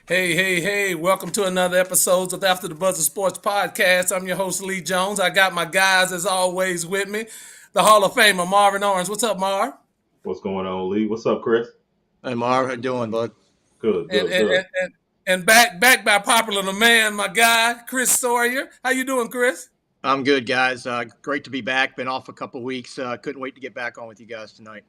Hey, hey, hey, welcome to another episode of After the Buzzer Sports Podcast. I'm your host, Lee Jones. I got my guys, as always, with me. The Hall of Famer, Marvin Owens. What's up, Marv? What's going on, Lee? What's up, Chris? Hey Marv, how you doing, bud? Good, And good, and, good. and, and and back by popular demand, my guy, Chris Sawyer. How you doing, Chris? I'm good, guys. Great to be back. Been off a couple weeks. Couldn't wait to get back on with you guys tonight.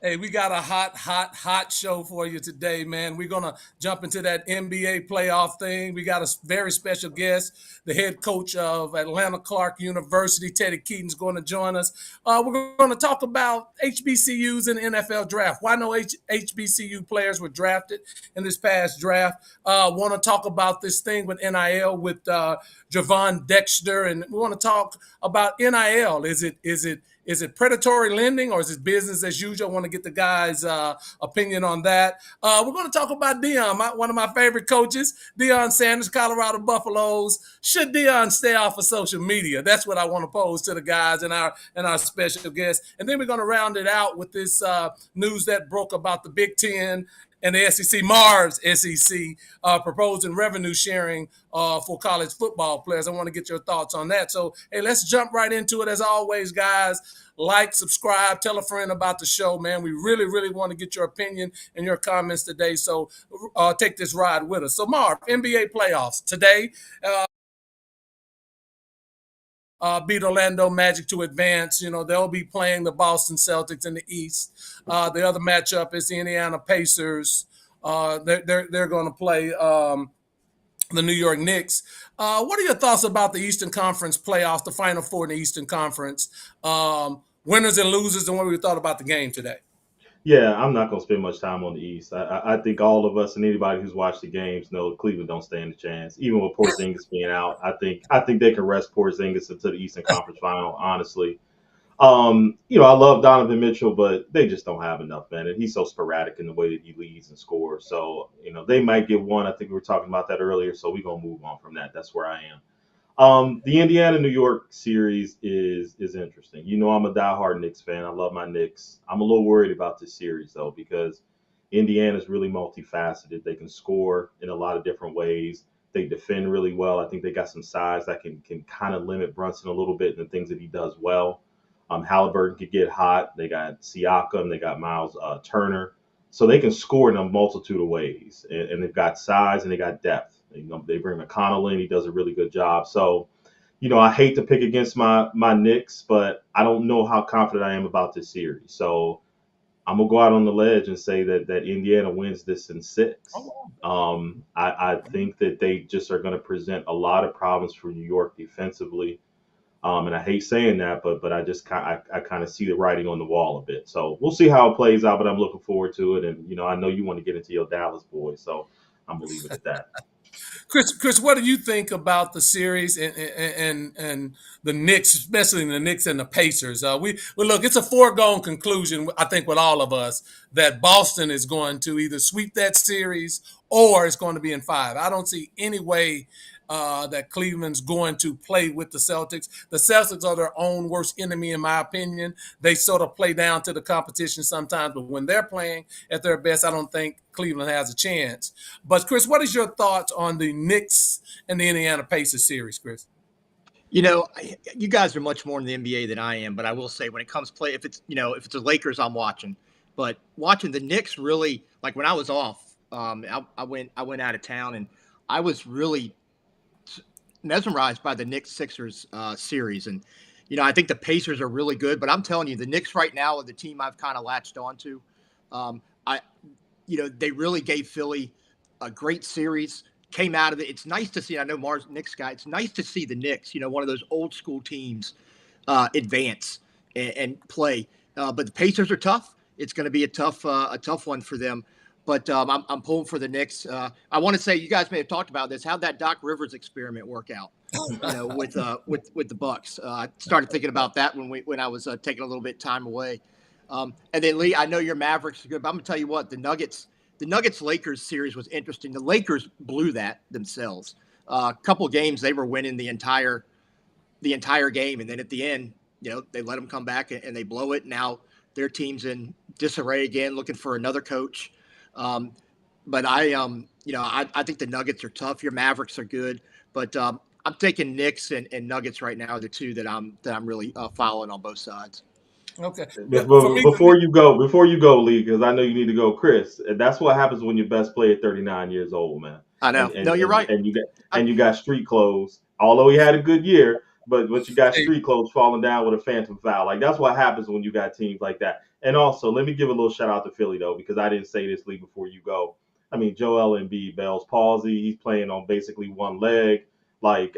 Hey, we got a hot show for you today, man. We're going to jump into that NBA playoff thing. We got a very special guest, the head coach of Atlanta Clark University, Teddy Keaton's going to join us. We're going to talk about HBCUs and the NFL draft. Why no HBCU players were drafted in this past draft. Want to talk about this thing with NIL with Javon Dexter, and we want to talk about NIL. Is it predatory lending or is it business as usual? I want to get the guys' opinion on that. We're going to talk about Deion, one of my favorite coaches, Deion Sanders, Colorado Buffaloes. Should Deion stay off of social media? That's what I want to pose to the guys and our special guests. And then we're going to round it out with this news that broke about the Big Ten and the SEC, Mars SEC, proposing revenue sharing for college football players. I want to get your thoughts on that. So, hey, let's jump right into it. As always, guys, like, subscribe, tell a friend about the show, man. We really, really want to get your opinion and your comments today. So take this ride with us. So, Marv, NBA playoffs today. Beat Orlando Magic to advance. You know, they'll be playing the Boston Celtics in the East. The other matchup is the Indiana Pacers. They're going to play the New York Knicks. What are your thoughts about the Eastern Conference playoffs, the Final Four in the Eastern Conference? Winners and losers, and what we thought about the game today? Yeah, I'm not going to spend much time on the East. I think all of us and anybody who's watched the games know Cleveland don't stand a chance. Even with Porzingis being out, I think they can rest Porzingis into the Eastern Conference Final. Honestly, I love Donovan Mitchell, but they just don't have enough, man. And he's so sporadic in the way that he leads and scores. So they might get one. I think we were talking about that earlier. So we're gonna move on from that. That's where I am. The Indiana New York series is interesting. I'm a diehard Knicks fan. I love my Knicks. I'm a little worried about this series though because Indiana is really multifaceted. They can score in a lot of different ways. They defend really well. I think they got some size that can kind of limit Brunson a little bit in the things that he does well. Halliburton could get hot. They got Siakam. They got Miles Turner. So they can score in a multitude of ways, and they've got size and they got depth. They bring McConnell in; he does a really good job. So, I hate to pick against my Knicks, but I don't know how confident I am about this series. So I'm gonna go out on the ledge and say that Indiana wins this in six. I think that they just are going to present a lot of problems for New York defensively. And I hate saying that, but I kind of see the writing on the wall a bit. So we'll see how it plays out, but I'm looking forward to it. And I know you want to get into your Dallas boys, so I'm gonna leave it at that. Chris, what do you think about the series and the Knicks, especially the Knicks and the Pacers? We look, it's a foregone conclusion, I think, with all of us that Boston is going to either sweep that series or it's going to be in five. I don't see any way that Cleveland's going to play with the Celtics. The Celtics are their own worst enemy, in my opinion. They sort of play down to the competition sometimes, but when they're playing at their best, I don't think Cleveland has a chance. But Chris, what is your thoughts on the Knicks and the Indiana Pacers series, Chris? You guys are much more in the NBA than I am, but I will say when it comes to play, if it's the Lakers, I'm watching. But watching the Knicks really, like when I was off, I went out of town and I was really mesmerized by the Knicks Sixers series. And I think the Pacers are really good, but I'm telling you, the Knicks right now are the team I've kind of latched onto. I they really gave Philly a great series. Came out of it. It's nice to see. I know Mars Knicks guy. It's nice to see the Knicks. One of those old school teams advance and play. But the Pacers are tough. It's going to be a tough one for them. But I'm pulling for the Knicks. I want to say you guys may have talked about this. How'd that Doc Rivers experiment work out? With the Bucks. I started thinking about that when I was taking a little bit of time away. And then Lee, I know your Mavericks are good, but I'm gonna tell you what, the Nuggets Lakers series was interesting. The Lakers blew that themselves. A couple of games they were winning the entire game, and then at the end, they let them come back and they blow it. Now their team's in disarray again, looking for another coach. but I think the Nuggets are tough. Your Mavericks are good, but I'm taking Knicks and Nuggets right now. The two that I'm really following on both sides. Okay. Yeah, for But me, before you go, Lee, because I know you need to go, Chris. That's what happens when your best player 39 years old, man. I know. No, you're right. And you got street clothes. Although he had a good year, but you got hey, street clothes falling down with a phantom foul. Like that's what happens when you got teams like that. And also, let me give a little shout out to Philly though, because I didn't say this, Lee, before you go. I mean, Joel Embiid, Bell's palsy. He's playing on basically one leg. But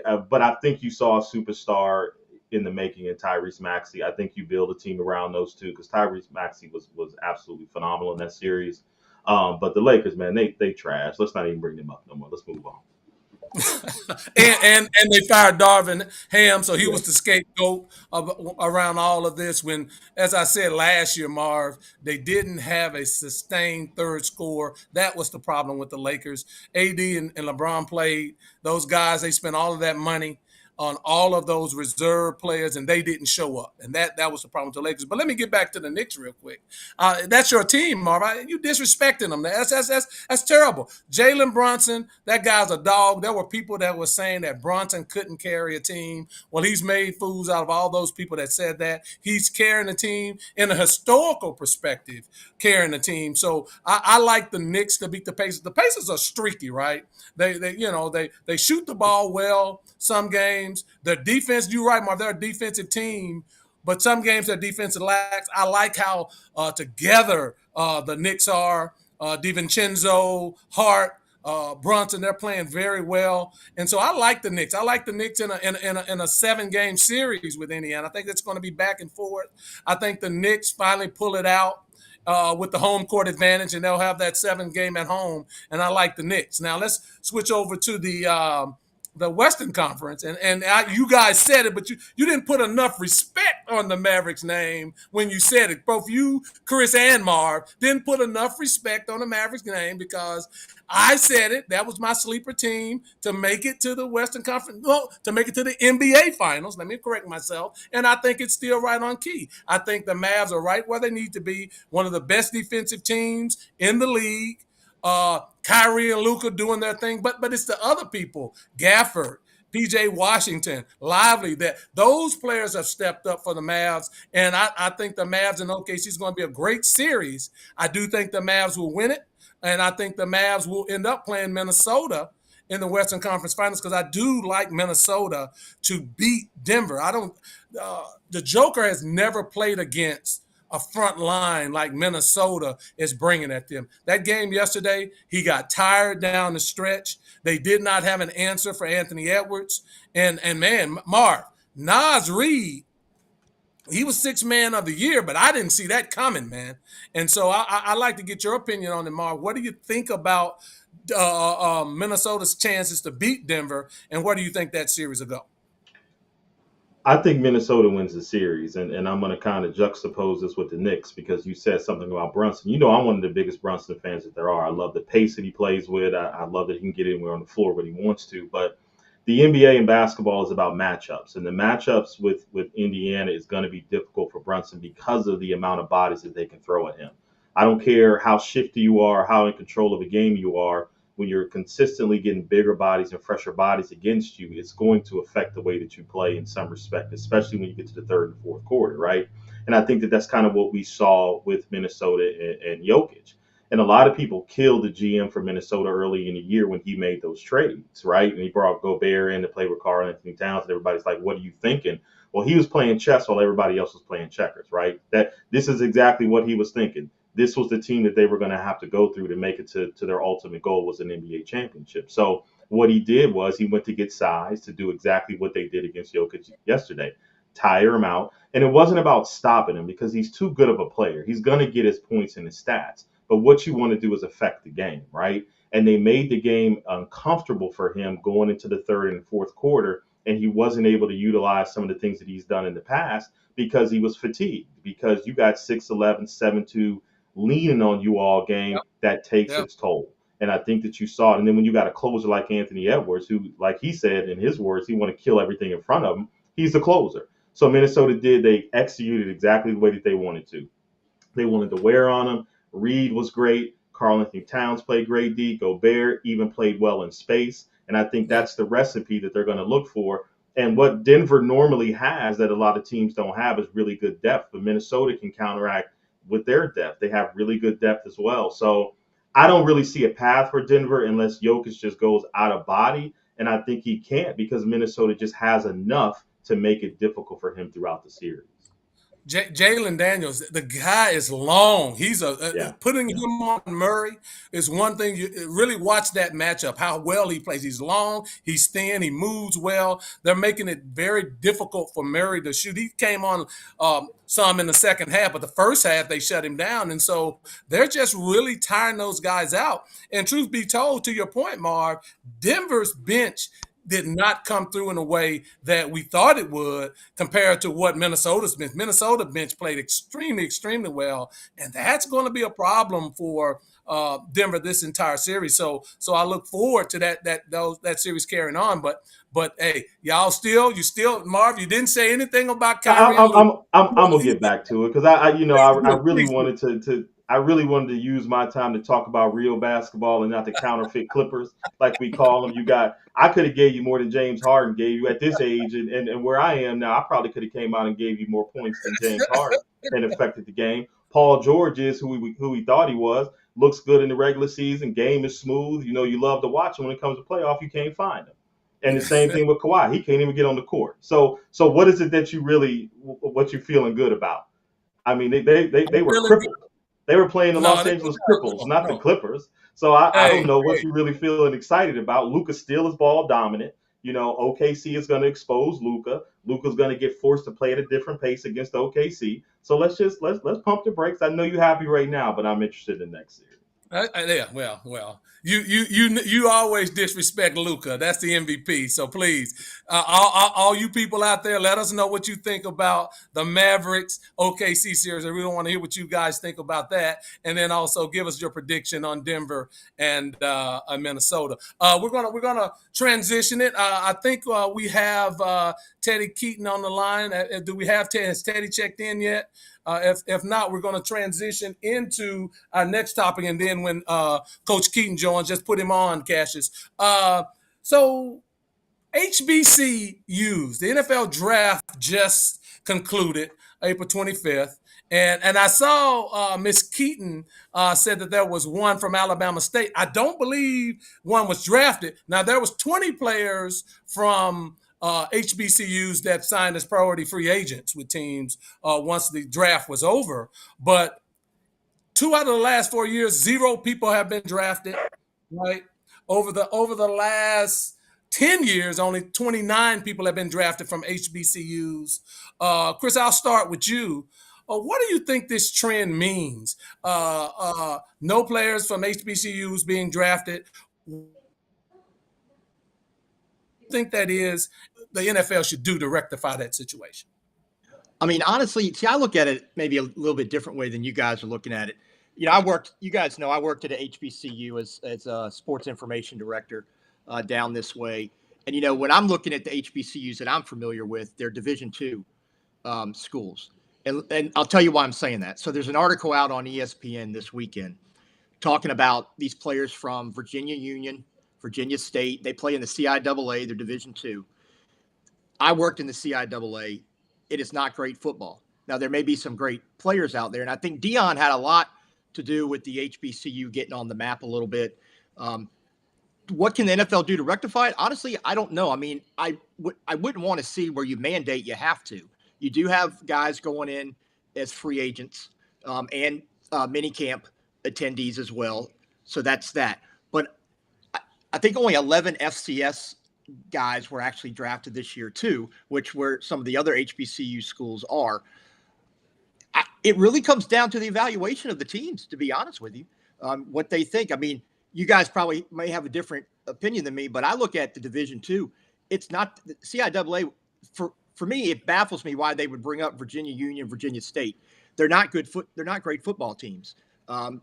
I think you saw a superstar in the making in Tyrese Maxey. I think you build a team around those two because Tyrese Maxey was absolutely phenomenal in that series. But the Lakers, man, they trash. Let's not even bring them up no more. Let's move on. and they fired Darvin Ham, so he Yeah. was the scapegoat around all of this. When, as I said last year, Marv, they didn't have a sustained third scorer. That was the problem with the Lakers. AD and LeBron played those guys. They spent all of that money on all of those reserve players, and they didn't show up. And that was the problem with the Lakers. But let me get back to the Knicks real quick. That's your team, Marv. You disrespecting them. That's terrible. Jalen Brunson, that guy's a dog. There were people that were saying that Brunson couldn't carry a team. Well, he's made fools out of all those people that said that. He's carrying the team in a historical perspective, carrying the team. So I like the Knicks to beat the Pacers. The Pacers are streaky, right? They shoot the ball well some games. Their defense, you're right, Mark, they're a defensive team, but some games their defensive lacks. I like how together the Knicks are. DiVincenzo, Hart, Brunson, they're playing very well, and so I like the Knicks. I like the Knicks in a 7-game series with Indiana. I think it's going to be back and forth. I think the Knicks finally pull it out with the home court advantage, and they'll have that 7 game at home. And I like the Knicks. Now let's switch over to the Western Conference, and you guys said it, but you didn't put enough respect on the Mavericks name when you said it. Both you, Chris, and Marv didn't put enough respect on the Mavericks name because I said it. That was my sleeper team to make it to the Western Conference, no, to make it to the NBA Finals. Let me correct myself, and I think it's still right on key. I think the Mavs are right where they need to be, one of the best defensive teams in the league. Kyrie and Luka doing their thing, but it's the other people, Gafford, PJ Washington, Lively, that those players have stepped up for the Mavs, and I think the Mavs and OKC is going to be a great series. I do think the Mavs will win it, and I think the Mavs will end up playing Minnesota in the Western Conference Finals because I do like Minnesota to beat Denver. I don't. The Joker has never played against a front line like Minnesota is bringing at them. That game yesterday, he got tired down the stretch. They did not have an answer for Anthony Edwards. And man, Marv, Naz Reid, he was 6th man of the year, but I didn't see that coming, man. And so I like to get your opinion on it, Marv. What do you think about Minnesota's chances to beat Denver, and where do you think that series will go? I think Minnesota wins the series, and I'm going to kind of juxtapose this with the Knicks because you said something about Brunson. You know, I'm one of the biggest Brunson fans that there are. I love the pace that he plays with. I love that he can get anywhere on the floor when he wants to. But the NBA and basketball is about matchups, and the matchups with Indiana is going to be difficult for Brunson because of the amount of bodies that they can throw at him. I don't care how shifty you are, how in control of the game you are. When you're consistently getting bigger bodies and fresher bodies against you, it's going to affect the way that you play in some respect, especially when you get to the third and fourth quarter, right? And I think that that's kind of what we saw with Minnesota and Jokic. And a lot of people killed the GM for Minnesota early in the year when he made those trades, right? And he brought Gobert in to play with Karl Anthony Towns, and everybody's like, "What are you thinking?" Well, he was playing chess while everybody else was playing checkers, right? That this is exactly what he was thinking. This was the team that they were going to have to go through to make it to their ultimate goal was an NBA championship. So what he did was he went to get size to do exactly what they did against Jokic yesterday, tire him out. And it wasn't about stopping him because he's too good of a player. He's going to get his points and his stats. But what you want to do is affect the game, right? And they made the game uncomfortable for him going into the third and fourth quarter. And he wasn't able to utilize some of the things that he's done in the past because he was fatigued, because you got 6'11", 7'2", leaning on you all game, Yep. that takes Yep. its toll. And I think that you saw it. And then when you got a closer like Anthony Edwards, who, like he said in his words, he want to kill everything in front of him, he's the closer. So Minnesota they executed exactly the way that they wanted to. They wanted to wear on him. Reed was great. Karl Anthony Towns played great D. Gobert even played well in space. And I think that's the recipe that they're going to look for. And what Denver normally has that a lot of teams don't have is really good depth. But Minnesota can counteract with their depth. They have really good depth as well. So I don't really see a path for Denver unless Jokic just goes out of body. And I think he can't because Minnesota just has enough to make it difficult for him throughout the series. Jalen Daniels, the guy is long. He's putting Yeah. him on Murray is one thing. You really watch that matchup, how well he plays. He's long, he's thin, he moves well. They're making it very difficult for Murray to shoot. He came on some in the second half, but the first half they shut him down. And so they're just really tiring those guys out. And truth be told, to your point, Marv, Denver's bench did not come through in a way that we thought it would compared to what Minnesota's bench. Minnesota bench played extremely, extremely well, and that's going to be a problem for Denver this entire series. So I look forward to that series carrying on. But hey, you still Marv, you didn't say anything about Kyrie. I'm gonna get back to it because I really wanted to. I really wanted to use my time to talk about real basketball and not the counterfeit Clippers, like we call them. I could have gave you more than James Harden gave you at this age, and where I am now, I probably could have came out and gave you more points than James Harden and affected the game. Paul George is who we thought he was. Looks good in the regular season. Game is smooth. You love to watch him. When it comes to playoff, you can't find him. And the same thing with Kawhi. He can't even get on the court. So what is it that what you're feeling good about? I mean, they were crippled. They were playing the Los Angeles Cripples, not the Clippers. So I don't know what you're really feeling excited about. Luka still is ball dominant. OKC is going to expose Luka. Luka's going to get forced to play at a different pace against OKC. So let's pump the brakes. I know you're happy right now, but I'm interested in next series. Yeah, well, you always disrespect Luka. That's the MVP. So please, all you people out there, let us know what you think about the Mavericks OKC series. I really want to hear what you guys think about that, and then also give us your prediction on Denver and Minnesota. We're gonna transition it. I think we have Teddy Keaton on the line. Do we have Teddy? Has Teddy checked in yet? If not, we're going to transition into our next topic, and then when Coach Keaton joins, just put him on, Cassius. So HBCUs, the NFL draft just concluded April 25th, and I saw Miss Keaton said that there was one from Alabama State. I don't believe one was drafted. Now, there was 20 players from HBCUs that signed as priority free agents with teams once the draft was over. But 2 out of the last 4 years, 0 people have been drafted, right? Over the last 10 years, only 29 people have been drafted from HBCUs. Chris, I'll start with you. What do you think this trend means? No players from HBCUs being drafted. Think that is the NFL should do to rectify that situation? I mean, honestly, see, I look at it maybe a little bit different way than you guys are looking at it. I worked at a HBCU as a sports information director down this way. And, when I'm looking at the HBCUs that I'm familiar with, they're Division II schools. And I'll tell you why I'm saying that. So there's an article out on ESPN this weekend talking about these players from Virginia Union, Virginia State. They play in the CIAA. They're Division II. I worked in the CIAA. It is not great football. Now, there may be some great players out there, and I think Deion had a lot to do with the HBCU getting on the map a little bit. What can the NFL do to rectify it? Honestly, I don't know. I mean, I wouldn't want to see where you mandate you have to. You do have guys going in as free agents and minicamp attendees as well. So that's that. But I think only 11 FCS guys were actually drafted this year too, which were some of the other HBCU schools are. It really comes down to the evaluation of the teams, to be honest with you, what they think. I mean, you guys probably may have a different opinion than me, but I look at the Division II. It's not the CIAA. For me, it baffles me why they would bring up Virginia Union, Virginia State. They're not great football teams.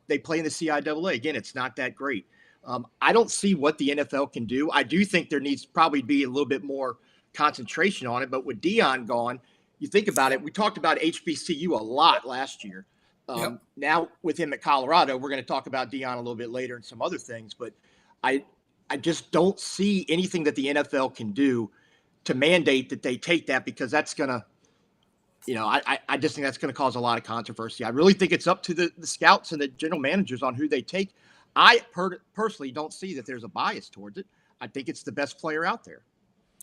They play in the CIAA. Again, it's not that great. I don't see what the NFL can do. I do think there needs probably be a little bit more concentration on it. But with Deion gone, you think about it. We talked about HBCU a lot last year. Yep. Now with him at Colorado, we're going to talk about Deion a little bit later and some other things, but I just don't see anything that the NFL can do to mandate that they take that, because that's going to, I just think that's going to cause a lot of controversy. I really think it's up to the scouts and the general managers on who they take. I personally don't see that there's a bias towards it. I think it's the best player out there.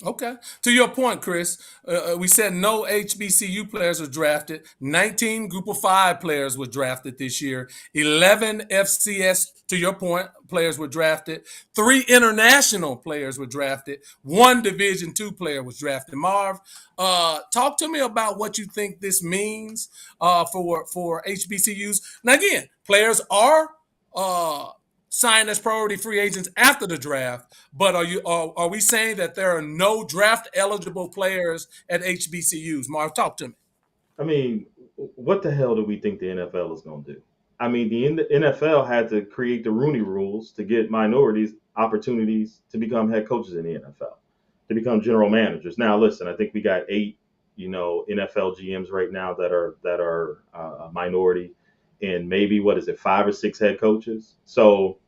Okay. To your point, Chris, we said no HBCU players were drafted. 19 Group of 5 players were drafted this year. 11 FCS, to your point, players were drafted. 3 international players were drafted. 1 Division II player was drafted. Marv, talk to me about what you think this means for HBCUs. Now, again, players are signed as priority free agents after the draft, but are we saying that there are no draft eligible players at HBCUs? Marv, talk to me. I mean, what the hell do we think the NFL is going to do? I mean, the NFL had to create the Rooney Rules to get minorities opportunities to become head coaches in the NFL, to become general managers. Now, listen, I think we got 8, NFL GMs right now that are a minority, and maybe what is it, 5 or 6 head coaches. So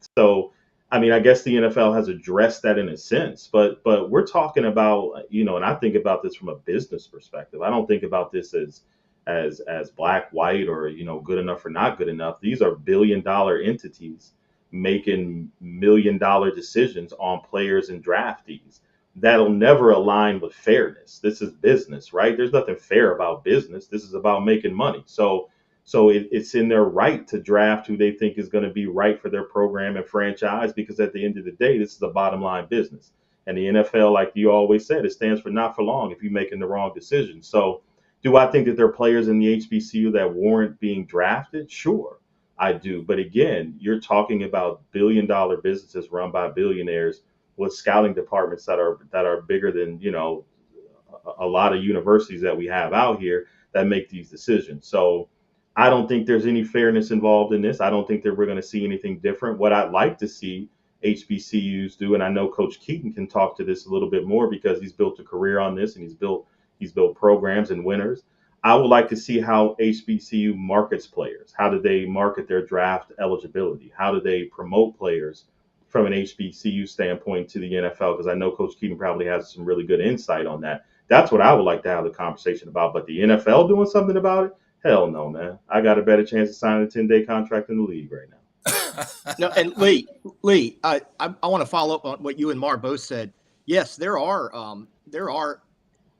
I mean, I guess the NFL has addressed that in a sense, but we're talking about, and I think about this from a business perspective. I don't think about this as black, white, or good enough or not good enough. These are billion-dollar entities making million-dollar decisions on players and draftees. That'll never align with fairness. This is business, right? There's nothing fair about business. This is about making money. So it's in their right to draft who they think is going to be right for their program and franchise, because at the end of the day, this is a bottom line business. And the NFL, like you always said, it stands for not for long if you're making the wrong decision. So do I think that there are players in the HBCU that warrant being drafted? Sure, I do. But again, you're talking about billion-dollar businesses run by billionaires with scouting departments that are bigger than, a lot of universities that we have out here that make these decisions. So I don't think there's any fairness involved in this. I don't think that we're going to see anything different. What I'd like to see HBCUs do, and I know Coach Keaton can talk to this a little bit more because he's built a career on this and he's built programs and winners. I would like to see how HBCU markets players. How do they market their draft eligibility? How do they promote players from an HBCU standpoint to the NFL? Because I know Coach Keaton probably has some really good insight on that. That's what I would like to have the conversation about. But the NFL doing something about it? Hell no, man. I got a better chance of signing a 10-day contract in the league right now. No, and Lee, I want to follow up on what you and Marv both said. Yes, there are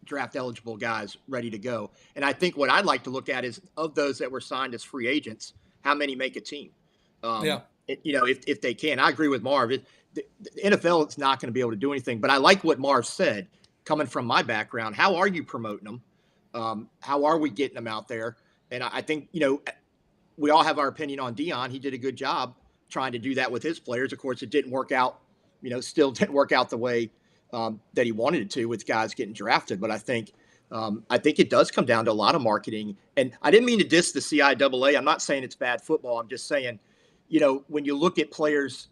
draft eligible guys ready to go, and I think what I'd like to look at is, of those that were signed as free agents, how many make a team? If they can. I agree with Marv. The NFL is not going to be able to do anything, but I like what Marv said. Coming from my background, how are you promoting them? How are we getting them out there? And I think, we all have our opinion on Deion. He did a good job trying to do that with his players. Of course, it didn't work out, still didn't work out the way that he wanted it to, with guys getting drafted. But I think it does come down to a lot of marketing. And I didn't mean to diss the CIAA. I'm not saying it's bad football. I'm just saying, when you look at players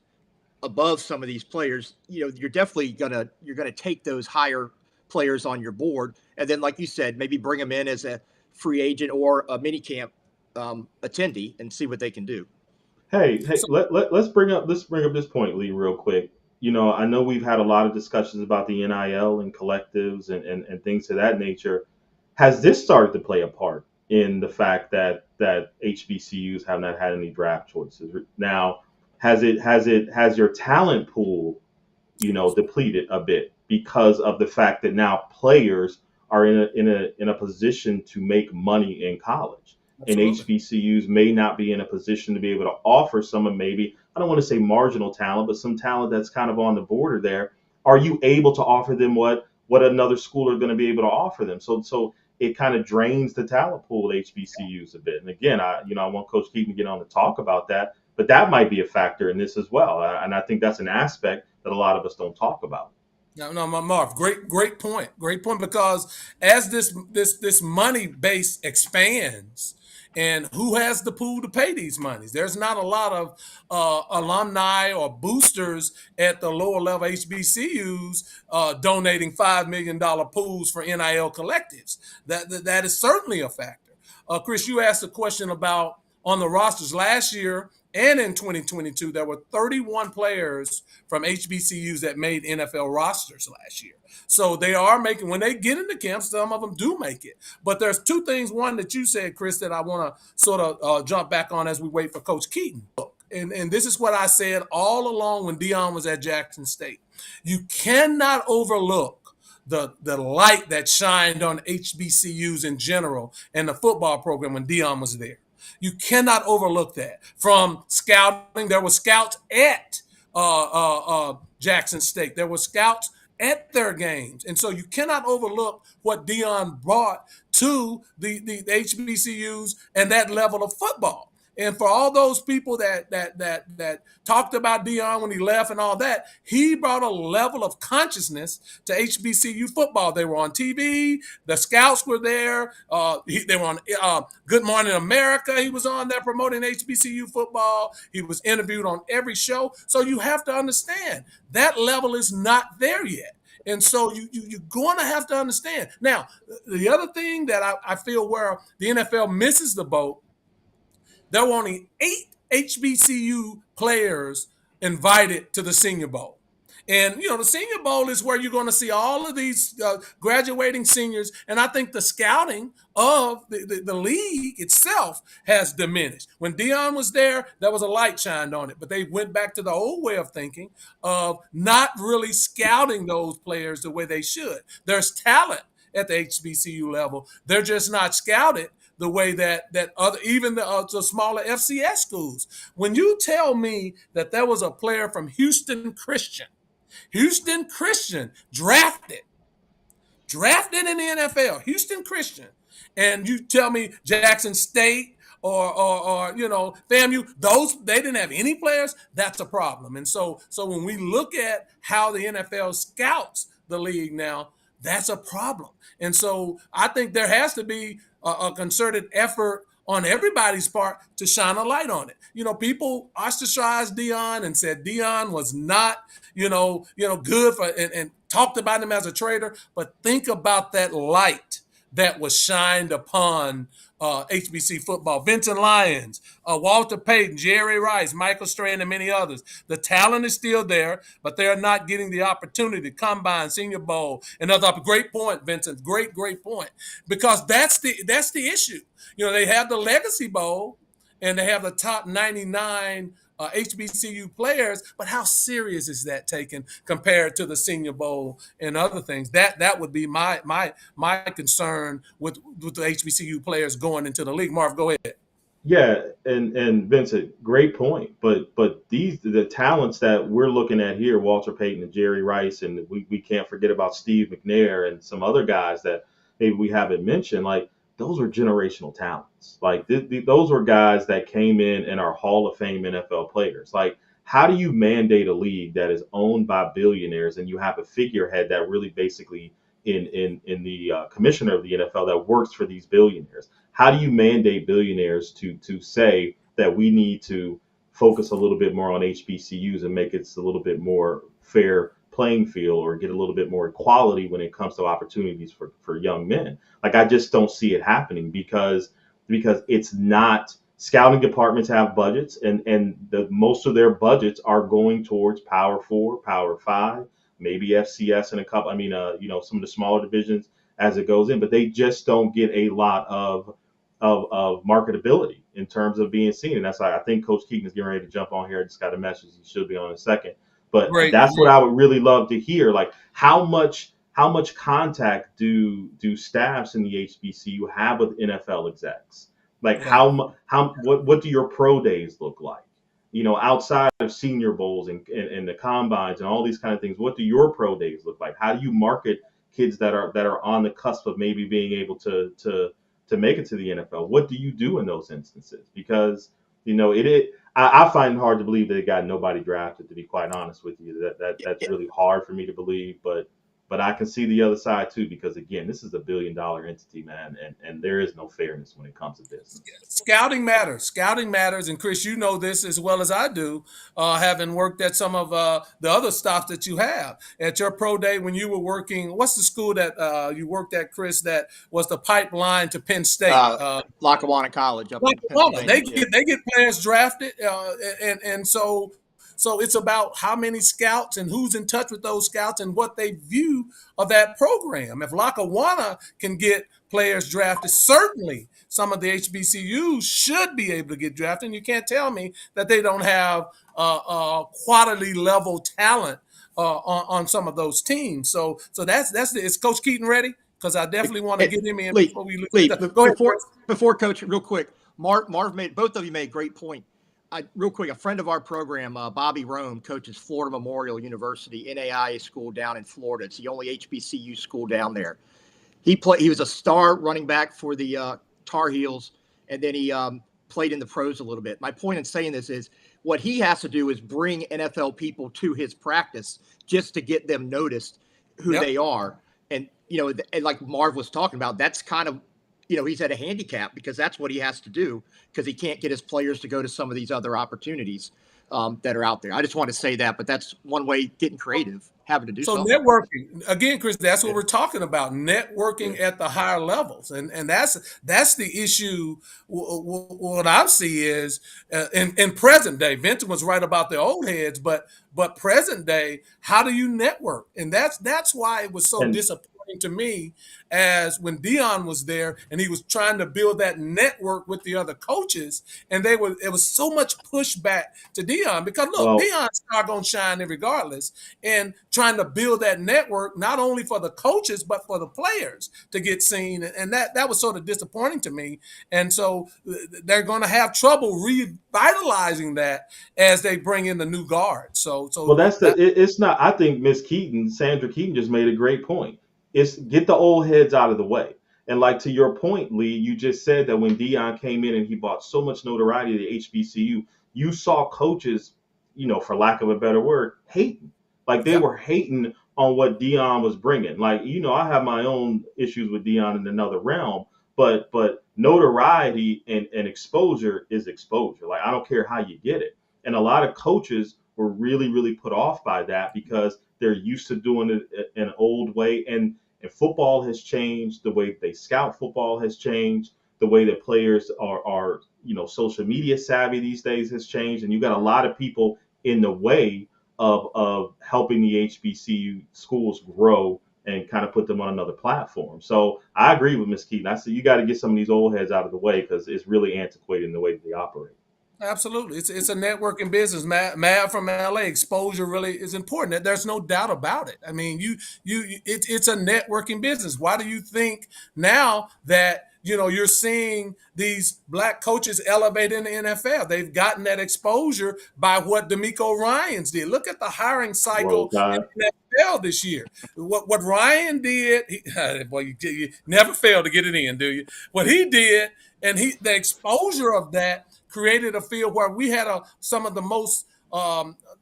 above some of these players, you're definitely gonna take those higher players on your board, and then, like you said, maybe bring them in as a free agent or a mini camp attendee and see what they can do. Hey, let's bring up this point, Lee, real quick. I know we've had a lot of discussions about the NIL and collectives and things of that nature. Has this started to play a part in the fact that HBCUs have not had any draft choices? Now, has your talent pool, depleted a bit because of the fact that now players are in a position to make money in college? Absolutely. And HBCUs may not be in a position to be able to offer someone, maybe, I don't want to say marginal talent, but some talent that's kind of on the border there. Are you able to offer them what another school are going to be able to offer them? So it kind of drains the talent pool at HBCUs a bit. And again, I want Coach Keaton to get on to talk about that, but that might be a factor in this as well. And I think that's an aspect that a lot of us don't talk about. No, Marv, great point. Great point, because as this money base expands, and who has the pool to pay these monies? There's not a lot of alumni or boosters at the lower level HBCUs donating $5 million pools for NIL collectives. That is certainly a factor. Chris, you asked a question about on the rosters last year and in 2022, there were 31 players from HBCUs that made NFL rosters last year. So they are making, when they get into camp, some of them do make it. But there's two things. One that you said, Chris, that I want to sort of jump back on as we wait for Coach Keaton. And this is what I said all along when Deion was at Jackson State. You cannot overlook the light that shined on HBCUs in general and the football program when Deion was there. You cannot overlook that. From scouting, there were scouts at Jackson State. There were scouts at their games. And so you cannot overlook what Deion brought to the HBCUs and that level of football. And for all those people that talked about Deion when he left and all that, he brought a level of consciousness to HBCU football. They were on TV. The scouts were there. They were on Good Morning America. He was on there promoting HBCU football. He was interviewed on every show. So you have to understand that level is not there yet. And so you're going to have to understand. Now, the other thing that I feel where the NFL misses the boat, there were only 8 HBCU players invited to the Senior Bowl. And, the Senior Bowl is where you're going to see all of these graduating seniors. And I think the scouting of the league itself has diminished. When Deion was there was a light shined on it. But they went back to the old way of thinking of not really scouting those players the way they should. There's talent at the HBCU level. They're just not scouted the way that other, even the smaller FCS schools. When you tell me that there was a player from Houston Christian drafted in the NFL, Houston Christian, and you tell me Jackson State or FAMU, they didn't have any players, that's a problem. And so when we look at how the NFL scouts the league now, that's a problem. And so I think there has to be a concerted effort on everybody's part to shine a light on it. People ostracized Deion and said Deion was not, good for, and talked about him as a traitor. But think about that light that was shined upon HBC football. Vincent Lyons, Walter Payton, Jerry Rice, Michael Strahan, and many others. The talent is still there, but they're not getting the opportunity. Combine, Senior Bowl, and other. Great point, Vincent. Great point. Because that's the issue. They have the Legacy Bowl, and they have the top 99 HBCU players, but how serious is that taken compared to the Senior Bowl and other things? That would be my concern with the HBCU players going into the league. Marv, go ahead. Yeah, and Vincent, great point. But the talents that we're looking at here, Walter Payton and Jerry Rice, and we can't forget about Steve McNair and some other guys that maybe we haven't mentioned, like those are generational talents. Like those were guys that came in and are Hall of Fame NFL players. Like, how do you mandate a league that is owned by billionaires and you have a figurehead that really basically in the commissioner of the NFL that works for these billionaires? How do you mandate billionaires to say that we need to focus a little bit more on HBCUs and make it a little bit more fair playing field, or get a little bit more equality when it comes to opportunities for young men? Like, I just don't see it happening because it's not. Scouting departments have budgets, and most of their budgets are going towards Power 4, Power 5, maybe FCS and a couple. Some of the smaller divisions as it goes in, but they just don't get a lot of marketability in terms of being seen. And that's why I think Coach Keaton is getting ready to jump on here. I just got a message. He should be on in a second. But that's what I would really love to hear. Like, how much contact do staffs in the HBCU have with NFL execs? Like, what do your pro days look like? Outside of Senior Bowls and the combines and all these kind of things, what do your pro days look like? How do you market kids that are on the cusp of maybe being able to make it to the NFL? What do you do in those instances? Because I find it hard to believe that they got nobody drafted, to be quite honest with you. That's really hard for me to believe. But But I can see the other side too, because again, this is a $1 billion entity, man, and there is no fairness when it comes to business. Scouting matters. Scouting matters, and Chris, you know this as well as I do, having worked at some of the other stops that you have at your pro day when you were working. What's the school that you worked at, Chris? That was the pipeline to Penn State. Lackawanna College. Up Lackawanna. They get players drafted, and so it's about how many scouts and who's in touch with those scouts and what they view of that program. If Lackawanna can get players drafted, certainly some of the HBCUs should be able to get drafted. And you can't tell me that they don't have quality level talent on some of those teams. So that's is Coach Keaton ready? Because I definitely want to get him in before we leave. Go ahead. Before Coach, real quick, Marv made, both of you made a great point. Real quick, a friend of our program, Bobby Rome, coaches Florida Memorial University, NAIA school down in Florida. It's the only HBCU school down there. He was a star running back for the Tar Heels, and then he played in the pros a little bit. My point in saying this is what he has to do is bring NFL people to his practice just to get them noticed who they are. And, and like Marv was talking about, that's kind of, he's at a handicap because that's what he has to do because he can't get his players to go to some of these other opportunities that are out there. I just want to say that, but that's one way getting creative, having to do something. So networking, again, Chris, that's what we're talking about, networking at the higher levels. And that's the issue. What I see is in present day, Vincent was right about the old heads, but present day, how do you network? And that's why it was so disappointing to me as when Deion was there and he was trying to build that network with the other coaches, and it was so much pushback to Deion because look, Deion's not going to shine regardless, and trying to build that network not only for the coaches but for the players to get seen, and that was sort of disappointing to me. And so they're going to have trouble revitalizing that as they bring in the new guard. So it's not. I think Sandra Keaton just made a great point. It's get the old heads out of the way. And like to your point, Lee, you just said that when Deion came in and he brought so much notoriety to the HBCU, you saw coaches, for lack of a better word, hating. Like they were hating on what Deion was bringing. Like, I have my own issues with Deion in another realm, but notoriety and exposure is exposure. Like, I don't care how you get it. And a lot of coaches were really, really put off by that because they're used to doing it an old way. And football has changed. The way they scout football has changed. The way that players are social media savvy these days has changed. And you got a lot of people in the way of helping the HBCU schools grow and kind of put them on another platform. So I agree with Ms. Keaton. I said you got to get some of these old heads out of the way because it's really antiquated in the way that they operate. Absolutely. It's a networking business. Mav from LA, exposure really is important. There's no doubt about it. I mean, it's a networking business. Why do you think now that you're seeing these black coaches elevate in the NFL? They've gotten that exposure by what DeMeco Ryans did. Look at the hiring cycle in the NFL this year. What Ryan did, you never fail to get it in, do you? What he did, and the exposure of that created a field where we had some of the most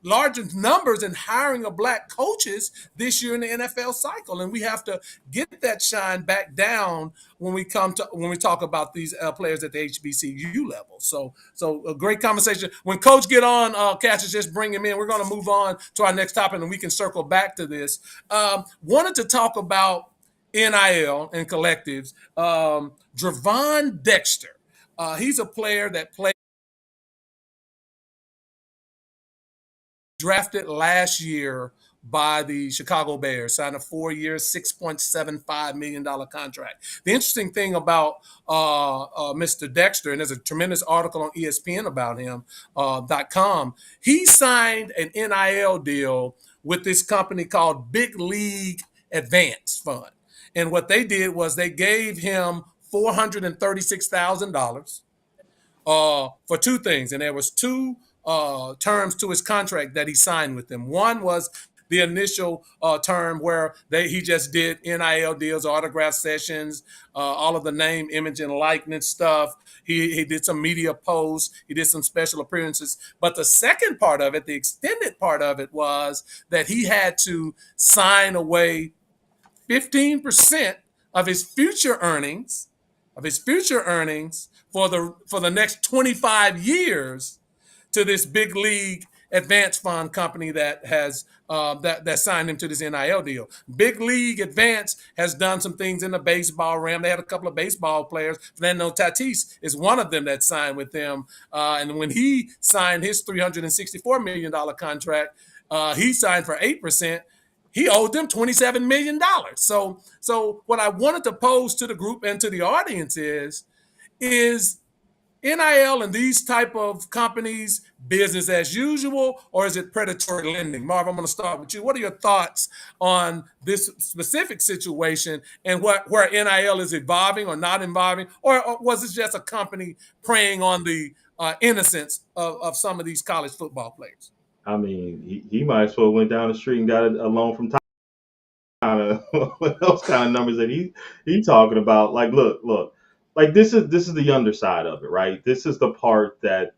largest numbers in hiring of black coaches this year in the NFL cycle, and we have to get that shine back down when we talk about these players at the HBCU level. So a great conversation. When Coach get on, Cassius, just bring him in. We're going to move on to our next topic, and we can circle back to this. Wanted to talk about NIL and collectives. Dravon Dexter. He's a player that played. Drafted last year by the Chicago Bears, signed a 4-year, $6.75 million contract. The interesting thing about Mr. Dexter, and there's a tremendous article on ESPN about him, .com, he signed an NIL deal with this company called Big League Advance Fund. And what they did was they gave him $436,000 for two things. And there was two terms to his contract that he signed with them. One was the initial term where he just did NIL deals, autograph sessions, all of the name, image, and likeness stuff. He did some media posts. He did some special appearances. But the second part of it, the extended part of it, was that he had to sign away 15% of his future earnings, for the next 25 years to this big league advance fund company that has that signed him to this NIL deal. Big League Advance has done some things in the baseball realm. They had a couple of baseball players. Fernando Tatis is one of them that signed with them. And when he signed his $364 million contract, he signed for 8%. He owed them $27 million. So what I wanted to pose to the group and to the audience is NIL and these type of companies business as usual, or is it predatory lending? Marv, I'm going to start with you. What are your thoughts on this specific situation and where NIL is evolving or not evolving, or was it just a company preying on the innocence of some of these college football players? I mean, he might as well went down the street and got a loan from those kind of numbers that he talking about. Like, look, like this is the underside of it, right? This is the part that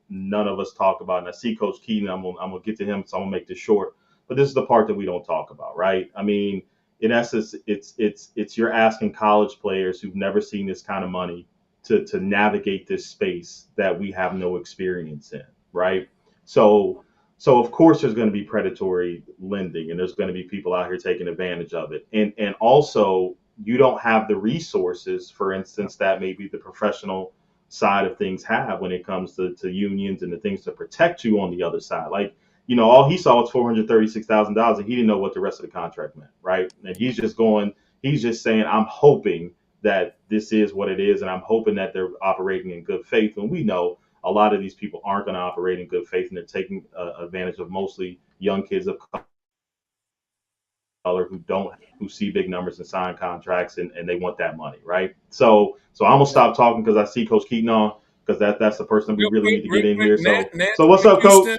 none of us talk about. And I see Coach Keaton. I'm gonna get to him, so I'm gonna make this short. But this is the part that we don't talk about, right? I mean, in essence, it's you're asking college players who've never seen this kind of money to navigate this space that we have no experience in, right? So of course there's going to be predatory lending, and there's going to be people out here taking advantage of it. And also you don't have the resources, for instance, that maybe the professional side of things have when it comes to unions and the things to protect you on the other side. Like, all he saw was $436,000 and he didn't know what the rest of the contract meant, right? And he's just saying, I'm hoping that this is what it is, and I'm hoping that they're operating in good faith. And we know a lot of these people aren't going to operate in good faith, and they're taking advantage of mostly young kids of color who see big numbers and sign contracts, and they want that money, right? So I'm gonna stop talking because I see Coach Keaton on, because that's the person we really need to get in here. So what's up, Coach?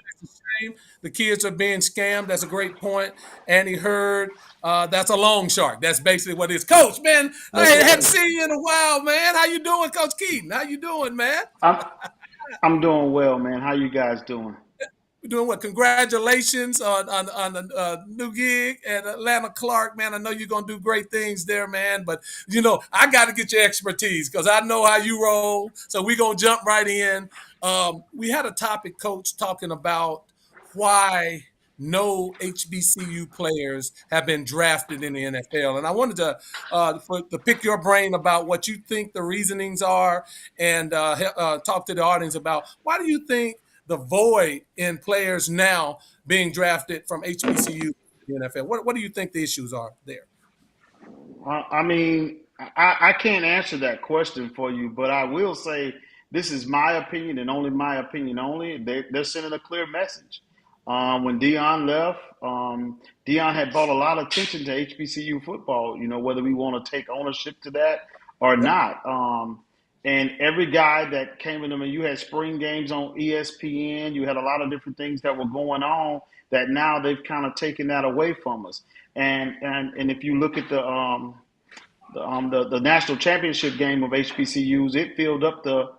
The kids are being scammed. That's a great point. Andy Hurd, that's a loan shark. That's basically what it is. Coach, man, I hadn't seen you in a while, man. How you doing, Coach Keaton? How you doing, man? I'm doing well, man. How you guys doing? We're doing what? Congratulations on the new gig at Atlanta Clark, man. I know you're going to do great things there, man. But, I got to get your expertise because I know how you roll. So we're going to jump right in. We had a topic, Coach, talking about why no HBCU players have been drafted in the NFL. And I wanted to pick your brain about what you think the reasonings are and talk to the audience about why do you think the void in players now being drafted from HBCU to the NFL? What do you think the issues are there? I mean, I can't answer that question for you, but I will say this is my opinion and only my opinion only. They're sending a clear message. When Deion left, Deion had brought a lot of attention to HBCU football, whether we want to take ownership to that or not. And every guy that came in them, and you had spring games on ESPN, you had a lot of different things that were going on that now they've kind of taken that away from us. And if you look at the national championship game of HBCUs, it filled up the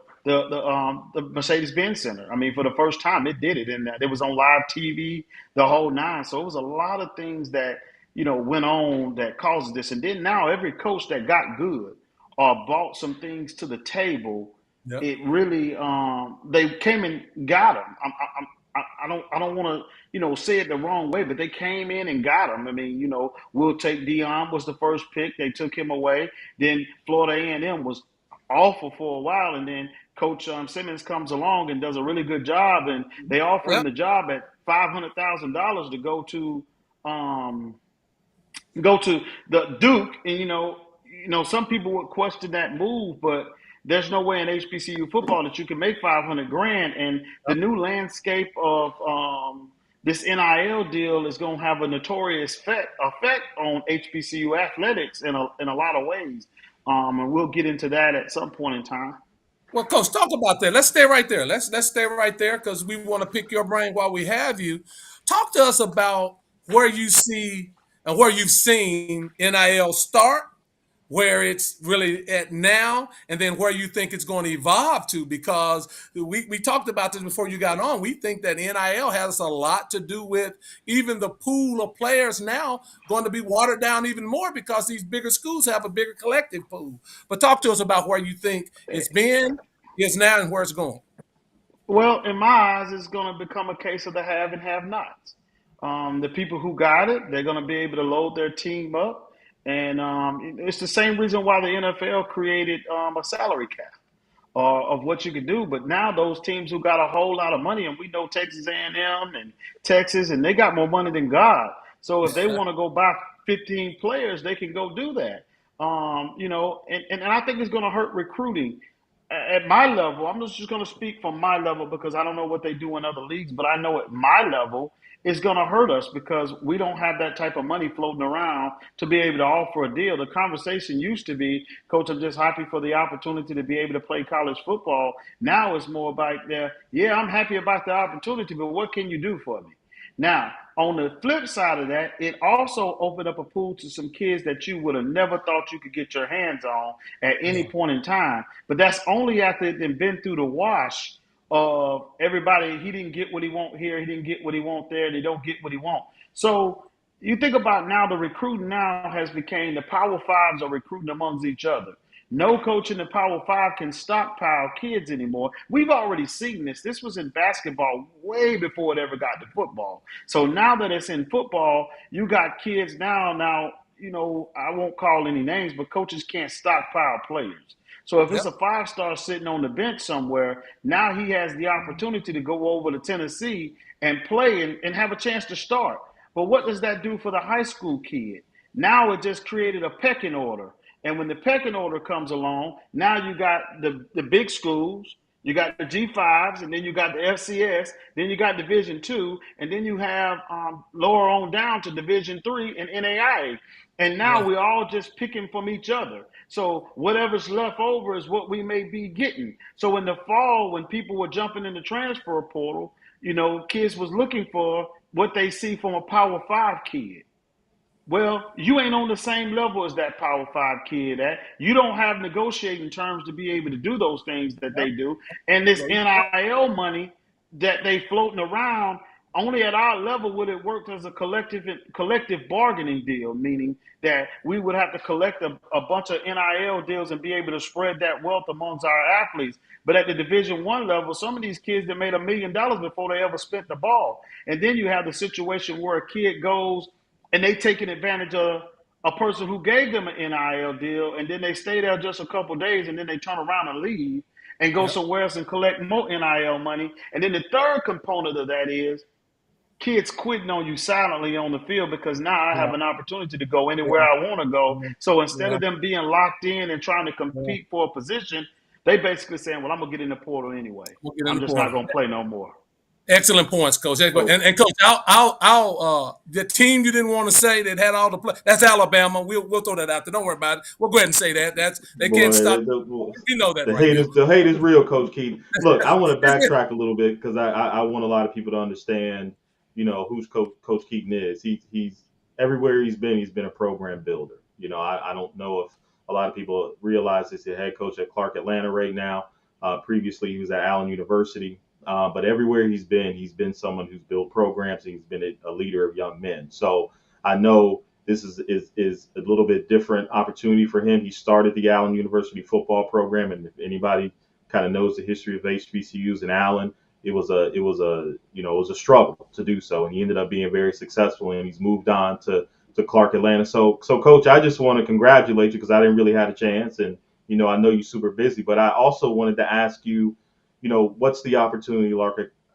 Mercedes-Benz Center. I mean, for the first time, it did it, and it was on live TV, the whole nine. So it was a lot of things that went on that caused this. And then now every coach that got good or brought some things to the table, yep, it really they came and got them. I don't want to say it the wrong way, but they came in and got him. I mean, we'll take Deion was the first pick. They took him away. Then Florida A&M was awful for a while, and then Coach Simmons comes along and does a really good job, and they offer him the job at $500,000 to go to the Duke. And some people would question that move, but there's no way in HBCU football that you can make $500,000. And the new landscape of this NIL deal is going to have a notorious effect on HBCU athletics in a lot of ways. And we'll get into that at some point in time. Well, Coach, talk about that. Let's stay right there. Let's stay right there because we want to pick your brain while we have you. Talk to us about where you see and where you've seen NIL start, where it's really at now, and then where you think it's going to evolve to, because we talked about this before you got on. We think that NIL has a lot to do with even the pool of players now going to be watered down even more because these bigger schools have a bigger collective pool. But talk to us about where you think it's been, is now, and where it's going. Well, in my eyes, it's going to become a case of the have and have nots. The people who got it, they're going to be able to load their team up. And it's the same reason why the NFL created a salary cap of what you could do. But now those teams who got a whole lot of money, and we know Texas A&M and Texas, and they got more money than God. So if they want to go buy 15 players, they can go do that. And I think it's going to hurt recruiting at my level. I'm just going to speak from my level because I don't know what they do in other leagues, but I know at my level, it's going to hurt us because we don't have that type of money floating around to be able to offer a deal. The conversation used to be, Coach, I'm just happy for the opportunity to be able to play college football. Now it's more about, yeah, I'm happy about the opportunity, but what can you do for me? Now, on the flip side of that, it also opened up a pool to some kids that you would have never thought you could get your hands on at any point in time. But that's only after they've been through the wash of everybody. He didn't get what he want here. He didn't get what he want there. They don't get what he want. So you think about now, the recruiting now has become the Power Fives are recruiting amongst each other. No coach in the Power Five can stockpile kids anymore. We've already seen this. This was in basketball way before it ever got to football. So now that it's in football, you got kids now. Now, I won't call any names, but coaches can't stockpile players. So if it's a 5-star sitting on the bench somewhere, now he has the opportunity to go over to Tennessee and play and have a chance to start. But what does that do for the high school kid? Now it just created a pecking order. And when the pecking order comes along, now you got the big schools, you got the G5s, and then you got the FCS, then you got Division II, and then you have lower on down to Division III and NAIA. And now we're all just picking from each other. So whatever's left over is what we may be getting. So in the fall, when people were jumping in the transfer portal, kids was looking for what they see from a Power 5 kid. Well, you ain't on the same level as that Power 5 kid. You don't have negotiating terms to be able to do those things that they do. And this NIL money that they floating around, only at our level would it work as a collective bargaining deal, meaning that we would have to collect a bunch of NIL deals and be able to spread that wealth amongst our athletes. But at the Division I level, some of these kids that made $1 million before they ever spent the ball. And then you have the situation where a kid goes and they taking advantage of a person who gave them an NIL deal, and then they stay there just a couple of days, and then they turn around and leave and go somewhere else and collect more NIL money. And then the third component of that is kids quitting on you silently on the field because now I have an opportunity to go anywhere I want to go. So instead of them being locked in and trying to compete for a position, they basically saying, well, I'm going to get in the portal anyway. I'm just not going to play no more. Excellent points, Coach. And Coach, the team you didn't want to say that had all the play, that's Alabama. We'll throw that out there. Don't worry about it. We'll go ahead and say that. They can't stop. We know that. The hate is real, Coach Keaton. Look, I want to backtrack a little bit because I want a lot of people to understand, who's Coach Keaton is. He's everywhere he's been a program builder. I don't know if a lot of people realize this. He's the head coach at Clark Atlanta right now. Previously, he was at Allen University. But everywhere he's been someone who's built programs, and he's been a leader of young men. So I know this is a little bit different opportunity for him. He started the Allen University football program, and if anybody kind of knows the history of HBCUs in Allen, it was a struggle to do so, and he ended up being very successful, and he's moved on to Clark Atlanta. So Coach, I just want to congratulate you because I didn't really have a chance, and I know you're super busy, but I also wanted to ask you, what's the opportunity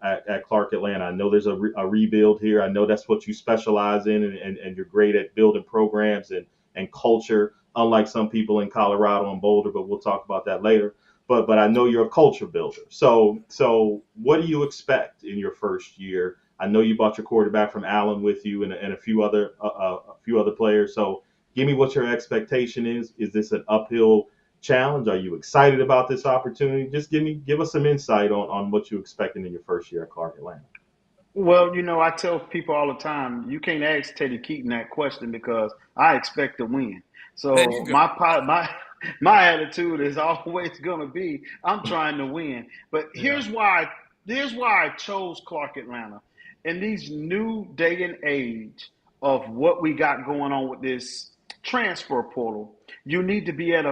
at Clark Atlanta? I know there's a rebuild here. I know that's what you specialize in, and you're great at building programs and culture, unlike some people in Colorado and Boulder, but we'll talk about that later. But I know you're a culture builder. So what do you expect in your first year? I know you brought your quarterback from Allen with you and a few other players. So give me what your expectation is. Is this an uphill challenge? Are you excited about this opportunity? Just give us some insight on what you're expecting in your first year at Clark Atlanta. Well, I tell people all the time, you can't ask Teddy Keaton that question because I expect to win. There you So go. my attitude is always going to be, I'm trying to win. But Yeah. here's why I chose Clark Atlanta. In these new day and age of what we got going on with this transfer portal, you need to be in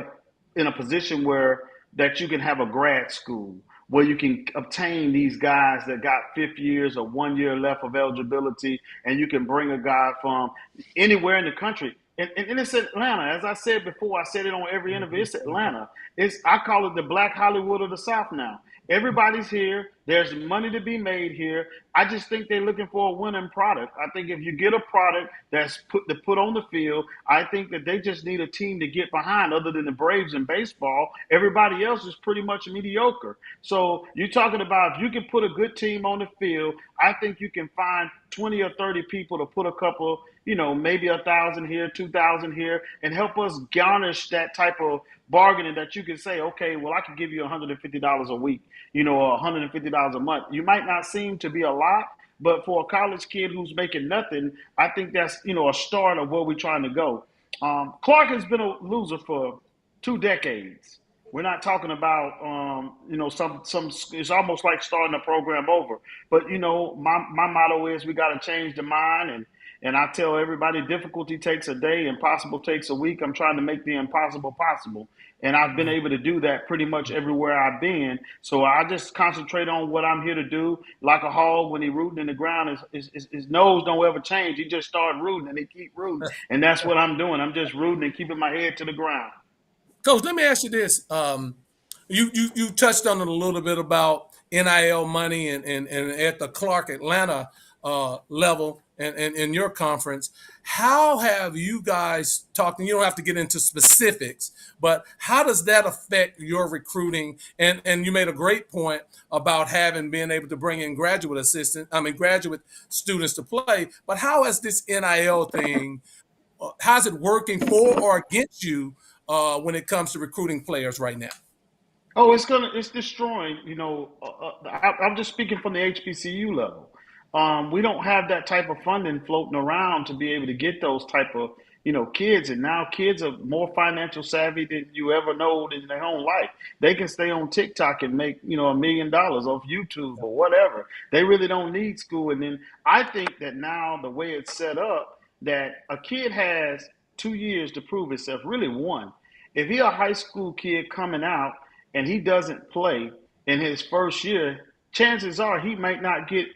a position where that you can have a grad school where you can obtain these guys that got 5 years or 1 year left of eligibility, and you can bring a guy from anywhere in the country. And it's Atlanta. As I said before, I said it on every interview. It's Atlanta. I call it the Black Hollywood of the South now. Everybody's here. There's money to be made here. I just think they're looking for a winning product. I think if you get a product that's put on the field, I think that they just need a team to get behind. Other than the Braves in baseball, everybody else is pretty much mediocre. So you're talking about if you can put a good team on the field, I think you can find 20 or 30 people to put a couple, maybe 1,000 here, 2,000 here, and help us garnish that type of bargaining that you can say, okay, well, I can give you $150 a week, or $150 a month. You might not seem to be a lot, but for a college kid who's making nothing, I think that's, a start of where we're trying to go. Clark has been a loser for 2 decades. We're not talking about, some. It's almost like starting a program over. But my motto is we got to change the mind, and I tell everybody difficulty takes a day, impossible takes a week. I'm trying to make the impossible possible, and I've been able to do that pretty much everywhere I've been. So I just concentrate on what I'm here to do. Like a hog when he's rooting in the ground, his nose don't ever change. He just start rooting and he keep rooting, and that's what I'm doing. I'm just rooting and keeping my head to the ground. Coach, let me ask you this. You touched on it a little bit about NIL money and at the Clark Atlanta level and in your conference. How have you guys talked? And you don't have to get into specifics, but how does that affect your recruiting? And you made a great point about being able to bring in graduate students to play. But how has this NIL thing? How's it working for or against you when it comes to recruiting players right now? Oh, it's destroying. I'm just speaking from the HBCU level. We don't have that type of funding floating around to be able to get those type of kids. And now kids are more financial savvy than you ever know in their own life. They can stay on TikTok and make $1 million off YouTube or whatever. They really don't need school. And then I think that now the way it's set up, that a kid has 2 years to prove himself. Really one. If he a high school kid coming out and he doesn't play in his first year, chances are he might not get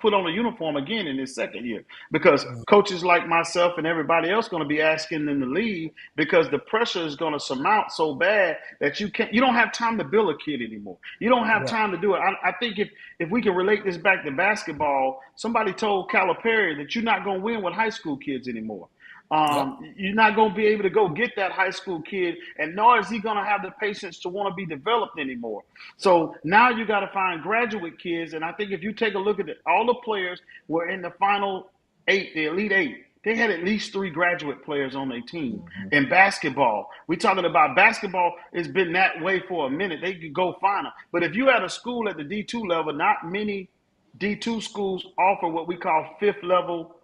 put on a uniform again in his second year because coaches like myself and everybody else going to be asking in the league because the pressure is going to surmount so bad that you don't have time to build a kid anymore. You don't have Right. time to do it. I think if we can relate this back to basketball, somebody told Calipari that you're not going to win with high school kids anymore. Yep. You're not going to be able to go get that high school kid, and nor is he going to have the patience to want to be developed anymore. So now you got to find graduate kids, and I think if you take a look at all the players were in the final eight, the elite eight. They had at least 3 graduate players on their team. In basketball, we're talking about basketball. It's been that way for a minute. They could go find them. But if you had a school at the D2 level, not many D2 schools offer what we call 5th level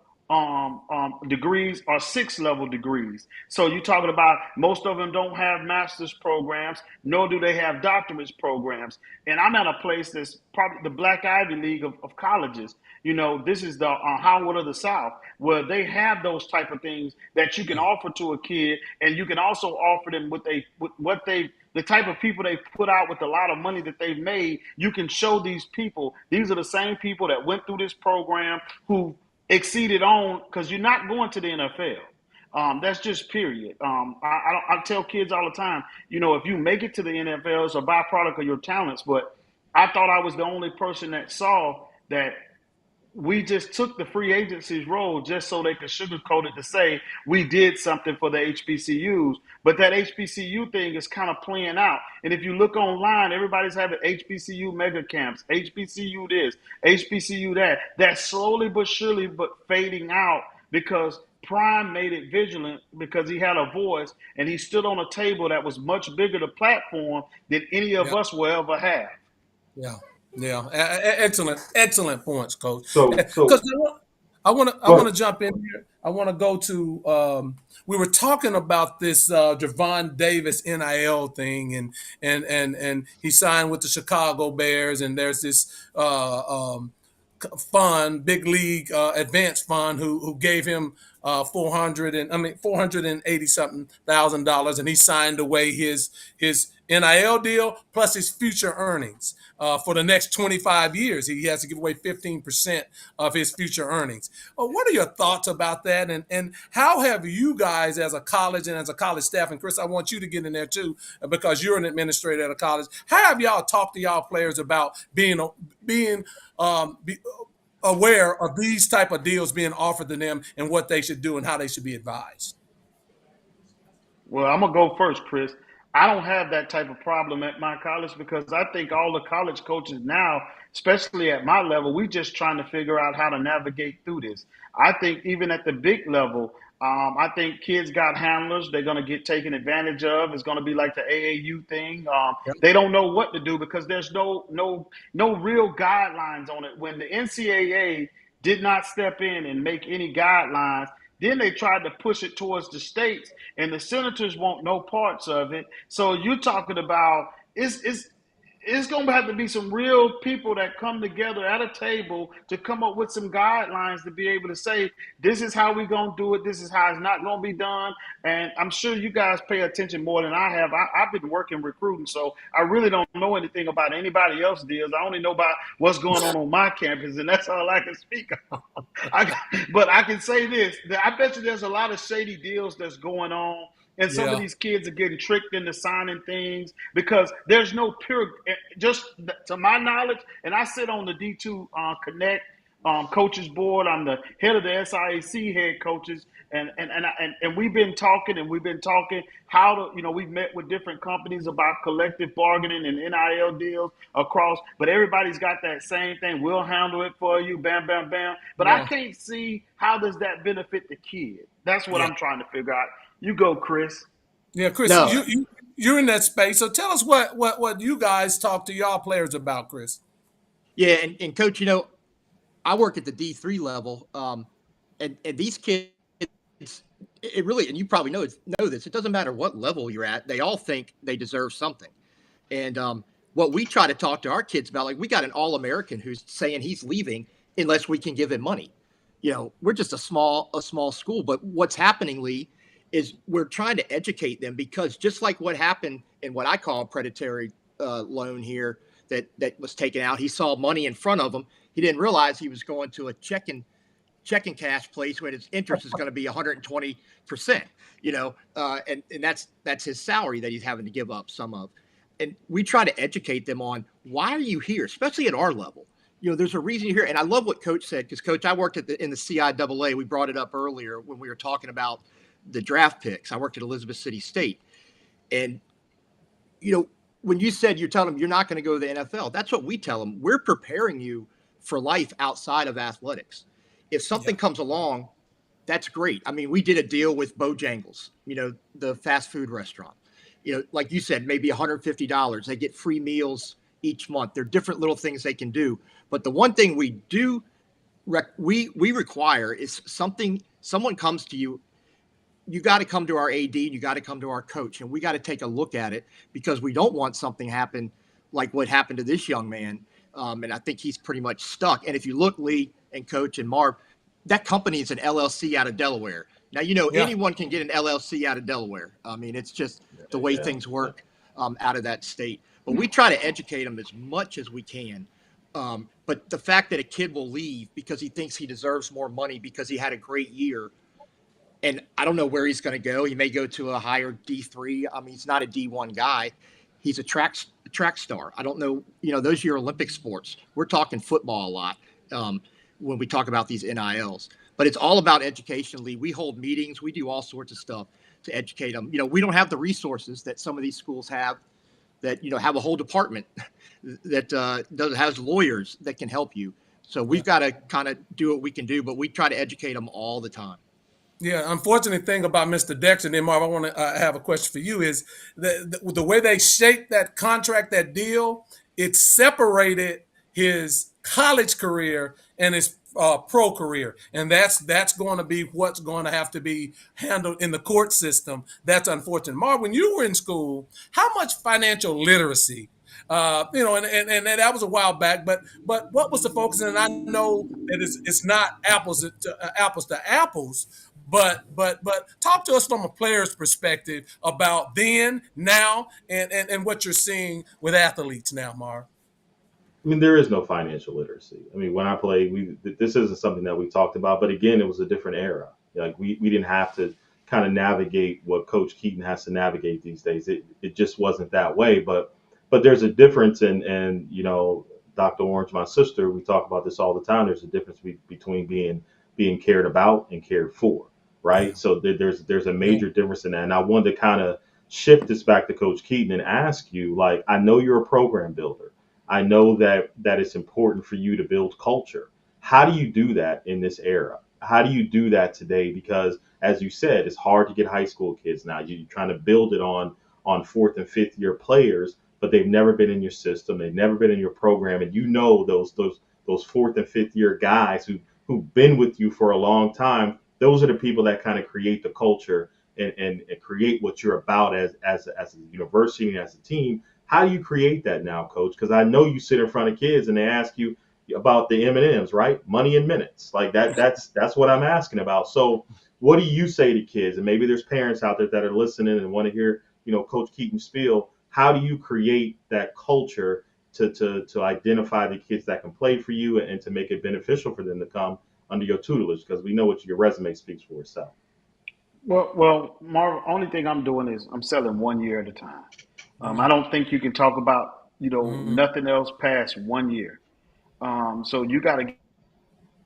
degrees or 6th level degrees. So you're talking about most of them don't have master's programs, nor do they have doctorates programs. And I'm at a place that's probably the Black Ivy League of colleges. This is the Howard of the South, where they have those type of things that you can offer to a kid, and you can also offer them with the type of people they put out with a lot of money that they've made. You can show these people, these are the same people that went through this program who exceeded on, because you're not going to the NFL. That's just period. I tell kids all the time, if you make it to the NFL, it's a byproduct of your talents. But I thought I was the only person that saw that we just took the free agency's role just so they could sugarcoat it to say we did something for the HBCUs. But that HBCU thing is kind of playing out. And if you look online, everybody's having HBCU mega camps, HBCU this, HBCU that. That's slowly but surely but fading out because Prime made it vigilant because he had a voice and he stood on a table that was much bigger the platform than any of Yeah. us will ever have. Yeah. Yeah, excellent points, Coach. So Because I go want ahead. to jump in here. I want to go to. We were talking about this Javon Davis NIL thing, and he signed with the Chicago Bears, and there's this fund, big league advanced fund, who gave him 480 something $1,000, and he signed away his NIL deal plus his future earnings for the next 25 years. He has to give away 15% of his future earnings. What are your thoughts about that, and how have you guys as a college and as a college staff, and Chris, I want you to get in there too because you're an administrator at a college. How have y'all talked to y'all players about being aware of these type of deals being offered to them and what they should do and how they should be advised? Well, I'm gonna go first, Chris. I don't have that type of problem at my college because I think all the college coaches now, especially at my level, we just trying to figure out how to navigate through this. I think even at the big level, I think kids got handlers. They're going to get taken advantage of. It's going to be like the AAU thing. They don't know what to do because there's no real guidelines on it. When the NCAA did not step in and make any guidelines, then they tried to push it towards the states, and the senators want no parts of it. So you're talking about it's going to have to be some real people that come together at a table to come up with some guidelines to be able to say, this is how we're going to do it. This is how it's not going to be done. And I'm sure you guys pay attention more than I have. I've been working recruiting, so I really don't know anything about anybody else's deals. I only know about what's going on my campus, and that's all I can speak on. But I can say this. I bet you there's a lot of shady deals that's going on. And some of Yeah, these kids are getting tricked into signing things because there's no pure, just to my knowledge, and I sit on the D2 Connect coaches board. I'm the head of the SIAC head coaches, and we've been talking how to, we've met with different companies about collective bargaining and NIL deals across, but everybody's got that same thing. We'll handle it for you, bam, bam, bam. But I yeah, can't see how does that benefit the kid. That's what yeah, I'm trying to figure out. You go, Chris. yeah. Chris, No, you're in that space, so tell us what you guys talk to y'all players about, Chris. yeah, and coach, I work at the D3 level, and these kids, it really, and you probably know this. It doesn't matter what level you're at; they all think they deserve something. And what we try to talk to our kids about, like we got an All-American who's saying he's leaving unless we can give him money. We're just a small school, but what's happening, Lee, is we're trying to educate them because just like what happened in what I call a predatory loan here that was taken out, he saw money in front of him. He didn't realize he was going to a checking cash place where his interest is going to be 120%, and that's his salary that he's having to give up some of. And we try to educate them on why are you here, especially at our level. There's a reason you're here. And I love what Coach said, because Coach, I worked in the CIAA. We brought it up earlier when we were talking about the draft picks. I worked at Elizabeth City State. And, when you said you're telling them you're not going to go to the NFL, that's what we tell them. We're preparing you for life outside of athletics. If something Yeah, comes along, that's great. I mean, we did a deal with Bojangles, the fast food restaurant. Like you said, maybe $150. They get free meals each month. There are different little things they can do. But the one thing we do we require is someone comes to you. You got to come to our AD, and you got to come to our coach, and we got to take a look at it because we don't want something happen like what happened to this young man. And I think he's pretty much stuck. And if you look, Lee and Coach and Marv, that company is an LLC out of Delaware. Now, yeah, anyone can get an LLC out of Delaware. I mean, it's just the way Yeah. things work out of that state. But we try to educate them as much as we can. But the fact that a kid will leave because he thinks he deserves more money because he had a great year, and I don't know where he's going to go. He may go to a higher D3. I mean, he's not a D1 guy. He's a track star. I don't know. Those are your Olympic sports. We're talking football a lot when we talk about these NILs. But it's all about education, Lee. We hold meetings. We do all sorts of stuff to educate them. We don't have the resources that some of these schools have that, have a whole department that has lawyers that can help you. So we've got to kind of do what we can do, but we try to educate them all the time. yeah. Unfortunate thing about Mr. Dexter, and then Marv, I want to have a question for you, is the way they shaped that contract, that deal, it separated his college career and his pro career, and that's going to be what's going to have to be handled in the court system. That's unfortunate. Mark, when you were in school, how much financial literacy? And that was a while back, but what was the focus? And I know that it's not apples to apples, but talk to us from a player's perspective about then, now, and what you're seeing with athletes now, Mark. I mean, there is no financial literacy. I mean, when I played, this isn't something that we talked about, but again, it was a different era. Like we didn't have to kind of navigate what Coach Keaton has to navigate these days. It just wasn't that way. But there's a difference, and Dr. Orange, my sister, we talk about this all the time. There's a difference between being cared about and cared for, right? So there's a major difference in that. And I wanted to kind of shift this back to Coach Keaton and ask you, like, I know you're a program builder. I know that it's important for you to build culture. How do you do that in this era? How do you do that today? Because as you said, it's hard to get high school kids now. You're trying to build it on fourth and fifth year players, but they've never been in your system. They've never been in your program. And those fourth and fifth year guys who've been with you for a long time, those are the people that kind of create the culture and create what you're about as a university and as a team. How do you create that now, Coach? Because I know you sit in front of kids and they ask you about the M&Ms, right? Money in minutes, like that. That's what I'm asking about. So, what do you say to kids? And maybe there's parents out there that are listening and want to hear, Coach Keaton spiel. How do you create that culture to identify the kids that can play for you and to make it beneficial for them to come under your tutelage? Because we know what your resume speaks for itself. Well, Marv, only thing I'm doing is I'm selling 1 year at a time. I don't think you can talk about, nothing else past 1 year. So you got to,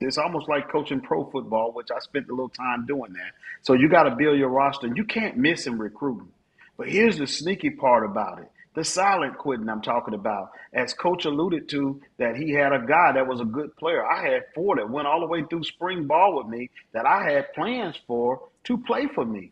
it's almost like coaching pro football, which I spent a little time doing that. So you got to build your roster. You can't miss in recruiting. But here's the sneaky part about it. The silent quitting I'm talking about. As Coach alluded to, that he had a guy that was a good player. I had 4 that went all the way through spring ball with me that I had plans for to play for me.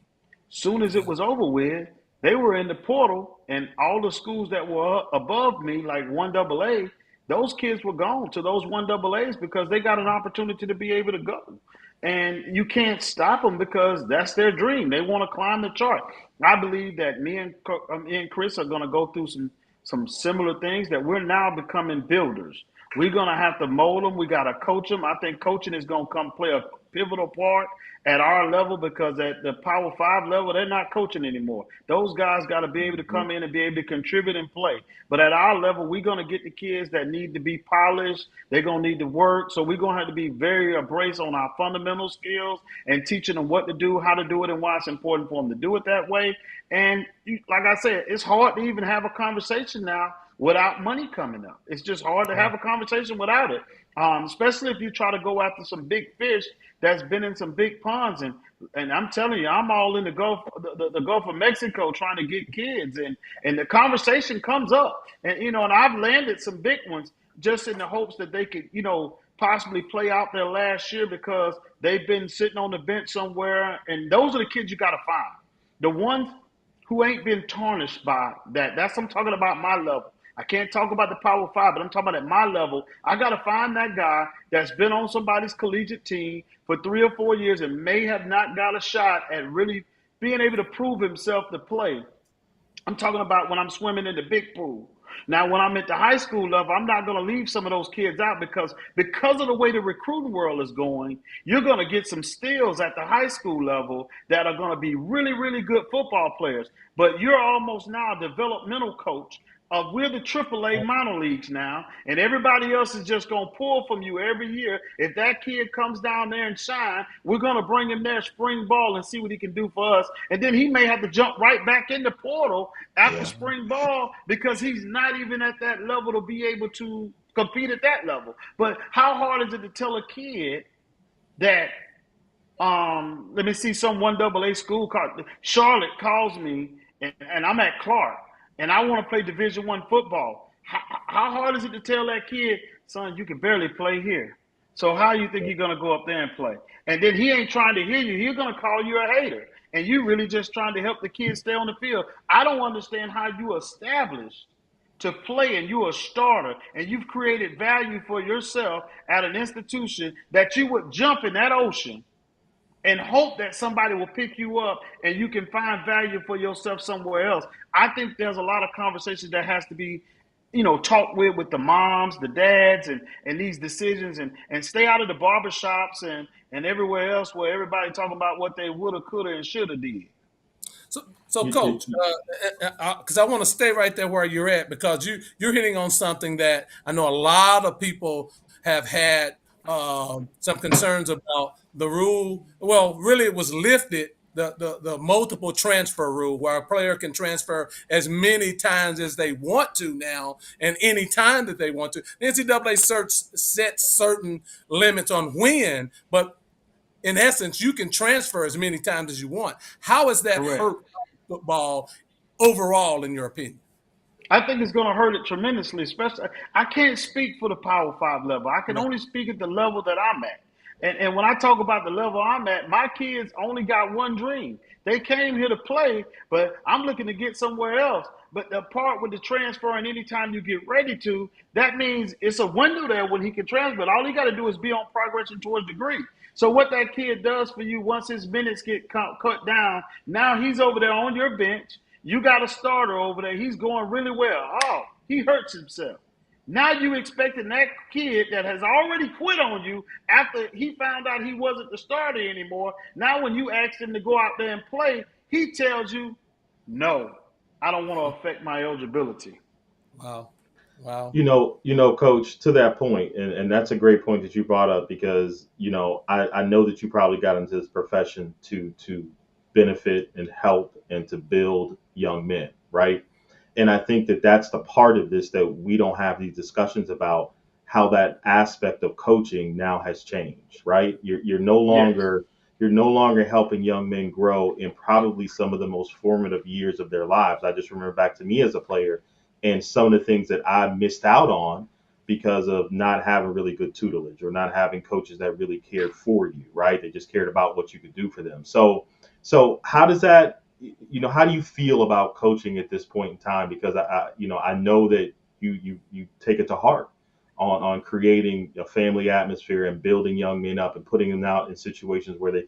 Soon as it was over with, they were in the portal, and all the schools that were above me, like 1AA, those kids were gone to those 1AAs because they got an opportunity to be able to go. And you can't stop them because that's their dream. They want to climb the chart. I believe that me and Chris are going to go through some similar things, that we're now becoming builders. We're going to have to mold them. We got to coach them. I think coaching is going to come play a pivotal part at our level, because at the Power 5 level, they're not coaching anymore. Those guys got to be able to come in and be able to contribute and play. But at our level, we're going to get the kids that need to be polished. They're going to need to work. So we're going to have to be very abreast on our fundamental skills and teaching them what to do, how to do it, and why it's important for them to do it that way. And like I said, it's hard to even have a conversation now without money coming up. It's just hard to have a conversation without it, especially if you try to go after some big fish that's been in some big ponds. And I'm telling you, I'm all in the Gulf of Mexico trying to get kids. And the conversation comes up. And I've landed some big ones just in the hopes that they could, possibly play out their last year because they've been sitting on the bench somewhere. And those are the kids you got to find. The ones who ain't been tarnished by that. I'm talking about my level. I can't talk about the Power 5, but I'm talking about at my level. I got to find that guy that's been on somebody's collegiate team for 3 or 4 years and may have not got a shot at really being able to prove himself to play. I'm talking about when I'm swimming in the big pool. Now, when I'm at the high school level, I'm not going to leave some of those kids out because of the way the recruiting world is going, you're going to get some steals at the high school level that are going to be really, really good football players. But you're almost now a developmental coach. We're the AAA minor leagues now, and everybody else is just going to pull from you every year. If that kid comes down there and shine, we're going to bring him there spring ball and see what he can do for us. And then he may have to jump right back in the portal after spring ball because he's not even at that level to be able to compete at that level. But how hard is it to tell a kid that, let me see, some 1AA school called Charlotte calls me, and I'm at Clark, and I want to play Division I football. How hard is it to tell that kid, son, you can barely play here? So how you think you're going to go up there and play? And then he ain't trying to hear you. He's going to call you a hater. And you really just trying to help the kids stay on the field. I don't understand how you establish to play and you're a starter and you've created value for yourself at an institution, that you would jump in that ocean and hope that somebody will pick you up and you can find value for yourself somewhere else. I think there's a lot of conversations that has to be, talked with the moms, the dads, and these decisions, and stay out of the barbershops and everywhere else where everybody talking about what they woulda, coulda, and shoulda did. So, Coach, because I want to stay right there where you're at, because you're hitting on something that I know a lot of people have had some concerns about the rule. Well, really, it was lifted, the multiple transfer rule, where a player can transfer as many times as they want to now, and any time that they want to. The NCAA sets certain limits on when, but in essence, you can transfer as many times as you want. How has that Correct. hurt football overall, in your opinion? I think it's going to hurt it tremendously, especially. I can't speak for the Power 5 level. I can only speak at the level that I'm at. And when I talk about the level I'm at, my kids only got one dream. They came here to play, but I'm looking to get somewhere else. But the part with the transfer, and anytime you get ready to, that means it's a window there when he can transfer. All he got to do is be on progression towards degree. So what that kid does for you once his minutes get cut down, now he's over there on your bench. You got a starter over there. He's going really well. Oh, he hurts himself. Now you expecting that kid that has already quit on you after he found out he wasn't the starter anymore. Now when you ask him to go out there and play, he tells you, no, I don't want to affect my eligibility. Wow. Coach, to that point, and that's a great point that you brought up, because, I know that you probably got into this profession to benefit and help and to build young men, right? And I think that that's the part of this that we don't have these discussions about, how that aspect of coaching now has changed, right? You're no longer helping young men grow in probably some of the most formative years of their lives. I just remember back to me as a player and some of the things that I missed out on because of not having really good tutelage or not having coaches that really cared for you, right? They just cared about what you could do for them. So how does that, how do you feel about coaching at this point in time? Because I know that you take it to heart on creating a family atmosphere and building young men up and putting them out in situations where they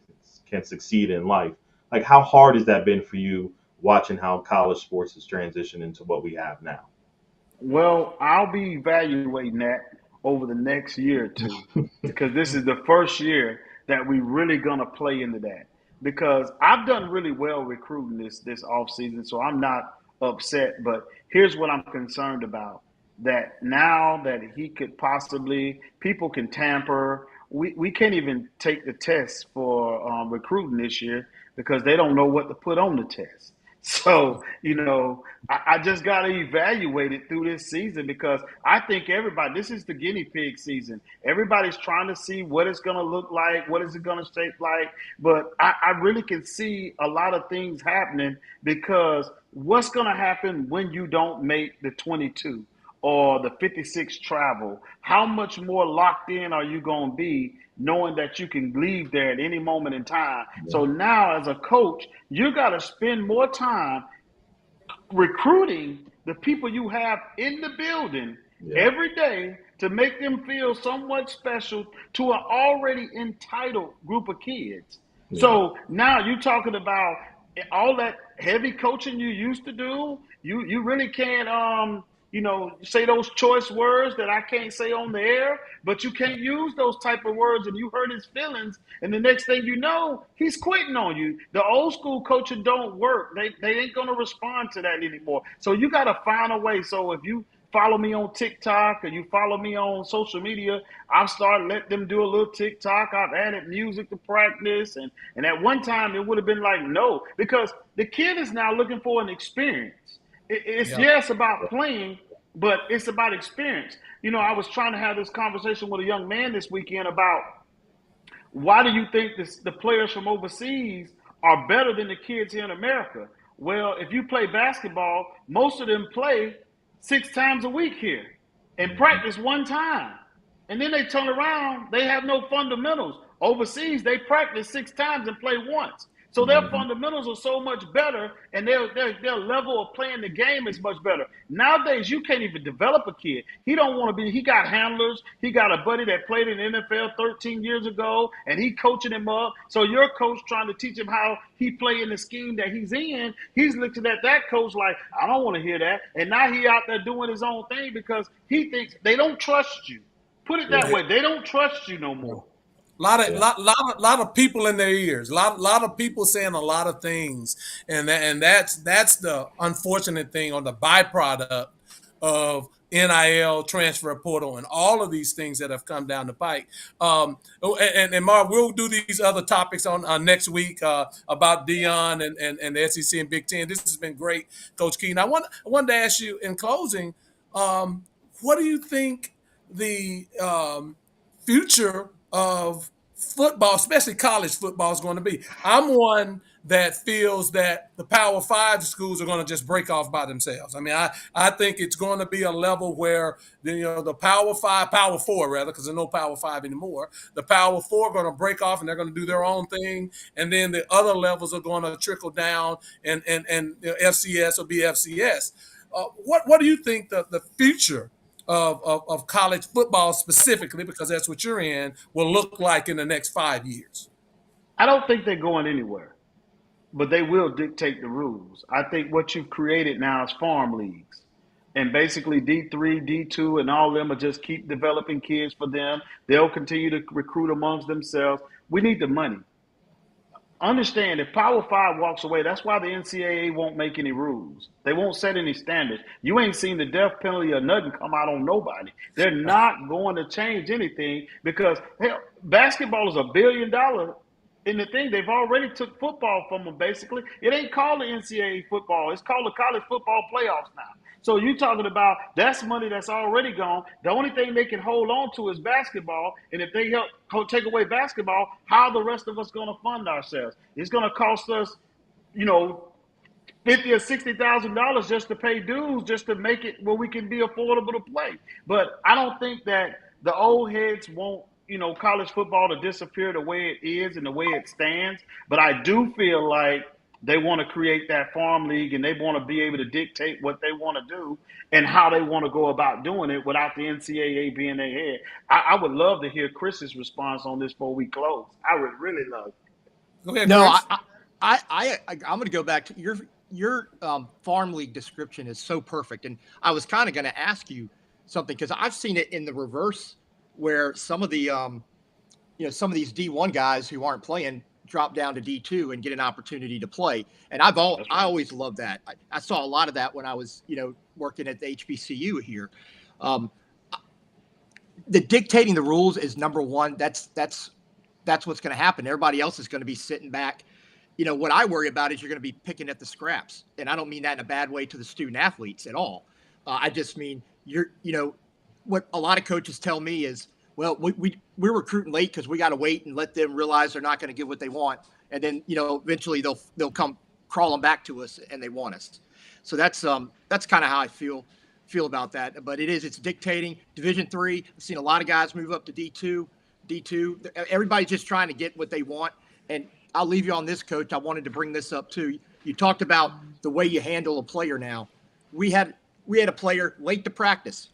can succeed in life. Like, how hard has that been for you, watching how college sports has transitioned into what we have now? Well, I'll be evaluating that over the next year or two, because this is the first year that we really gonna play into that. Because I've done really well recruiting this off season, so I'm not upset. But here's what I'm concerned about: that now that he could possibly, people can tamper. We can't even take the test for recruiting this year because they don't know what to put on the test. So, I just got to evaluate it through this season, because I think this is the guinea pig season. Everybody's trying to see what it's going to look like, what is it going to shape like. But I really can see a lot of things happening, because what's going to happen when you don't make the 22 or the 56 travel? How much more locked in are you going to be, knowing that you can leave there at any moment in time? Yeah. So now, as a coach, you got to spend more time recruiting the people you have in the building every day to make them feel somewhat special to an already entitled group of kids. Yeah. So now you're talking about all that heavy coaching you used to do. You really can't say those choice words that I can't say on the air, but you can't use those type of words, and you hurt his feelings, and the next thing you know, he's quitting on you. The old school coaching don't work. They ain't going to respond to that anymore. So you got to find a way. So if you follow me on TikTok or you follow me on social media, I've started letting them do a little TikTok. I've added music to practice. And at one time, it would have been like, no, because the kid is now looking for an experience. It's yes about playing, but it's about experience. I was trying to have this conversation with a young man this weekend about, why do you think the players from overseas are better than the kids here in America? Well, if you play basketball, most of them play 6 times a week here and practice 1 time. And then they turn around, they have no fundamentals. Overseas, they practice 6 times and play once. So their fundamentals are so much better, and their level of playing the game is much better. Nowadays, you can't even develop a kid. He don't want to be. He got handlers. He got a buddy that played in the NFL 13 years ago, and he coaching him up. So your coach trying to teach him how he play in the scheme that he's in. He's looking at that coach like, I don't want to hear that. And now he out there doing his own thing because he thinks they don't trust you. Put it that way. They don't trust you no more. Lot of people in their ears. Lot of people saying a lot of things, and that's the unfortunate thing, or the byproduct of NIL, transfer portal, and all of these things that have come down the pike. And Marv, we'll do these other topics on next week about Deion and the SEC and Big Ten. This has been great, Coach Keaton. I wanted to ask you in closing, what do you think the future of football, especially college football, is going to be? I'm one that feels that the Power 5 schools are going to just break off by themselves. I mean, I think it's going to be a level where the Power 5, Power 4 rather, because there's no Power 5 anymore. The Power 4 are going to break off and they're going to do their own thing, and then the other levels are going to trickle down, and FCS will be FCS. What do you think the future of college football specifically, because that's what you're in, will look like in the next 5 years? I don't think they're going anywhere, but they will dictate the rules. I think what you've created now is farm leagues. And basically D3, D2, and all of them will just keep developing kids for them. They'll continue to recruit amongst themselves. We need the money. Understand, if Power 5 walks away, that's why the NCAA won't make any rules. They won't set any standards. You ain't seen the death penalty or nothing come out on nobody. They're not going to change anything because, hell, basketball is $1 billion in the thing. They've already took football from them, basically. It ain't called the NCAA football. It's called the college football playoffs now. So you're talking about that's money that's already gone. The only thing they can hold on to is basketball. And if they help take away basketball, how are the rest of us going to fund ourselves? It's going to cost us, $50,000 or $60,000 just to pay dues, just to make it where we can be affordable to play. But I don't think that the old heads want college football to disappear the way it is and the way it stands. But I do feel like they want to create that farm league, and they want to be able to dictate what they want to do and how they want to go about doing it without the NCAA being their head. I would love to hear Chris's response on this before we close. I would really love it. Go ahead, No, Chris. I'm going to go back to your farm league description is so perfect. And I was kind of going to ask you something, because I've seen it in the reverse, where some of the some of these D1 guys who aren't playing drop down to D2 and get an opportunity to play. And I always loved that. I saw a lot of that when I was, working at the HBCU here. The dictating the rules is number one. That's what's going to happen. Everybody else is going to be sitting back. What I worry about is you're going to be picking at the scraps. And I don't mean that in a bad way to the student athletes at all. I just mean what a lot of coaches tell me is, well, we're recruiting late because we got to wait and let them realize they're not going to get what they want, and then eventually they'll come crawling back to us and they want us. So that's kind of how I feel about that. But it's dictating. Division III, I've seen a lot of guys move up to D2. Everybody's just trying to get what they want. And I'll leave you on this, Coach. I wanted to bring this up too. You talked about the way you handle a player now. We had a player late to practice.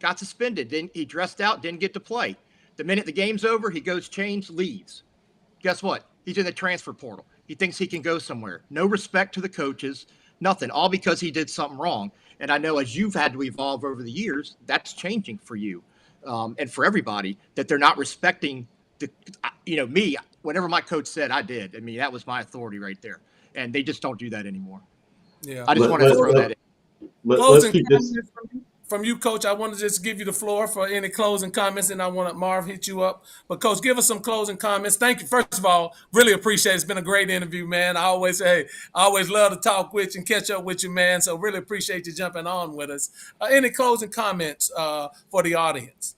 Got suspended. Then he dressed out, didn't get to play. The minute the game's over, he goes change, leaves. Guess what? He's in the transfer portal. He thinks he can go somewhere. No respect to the coaches, nothing, all because he did something wrong. And I know as you've had to evolve over the years, that's changing for you and for everybody, that they're not respecting me. Whatever my coach said, I did. I mean, that was my authority right there. And they just don't do that anymore. Yeah. I just want to throw that in. Let's keep this. From you, Coach, I want to just give you the floor for any closing comments, and I want to, Marv, hit you up. But, Coach, give us some closing comments. Thank you. First of all, really appreciate it. It's been a great interview, man. I always love to talk with you and catch up with you, man. So really appreciate you jumping on with us. Any closing comments for the audience?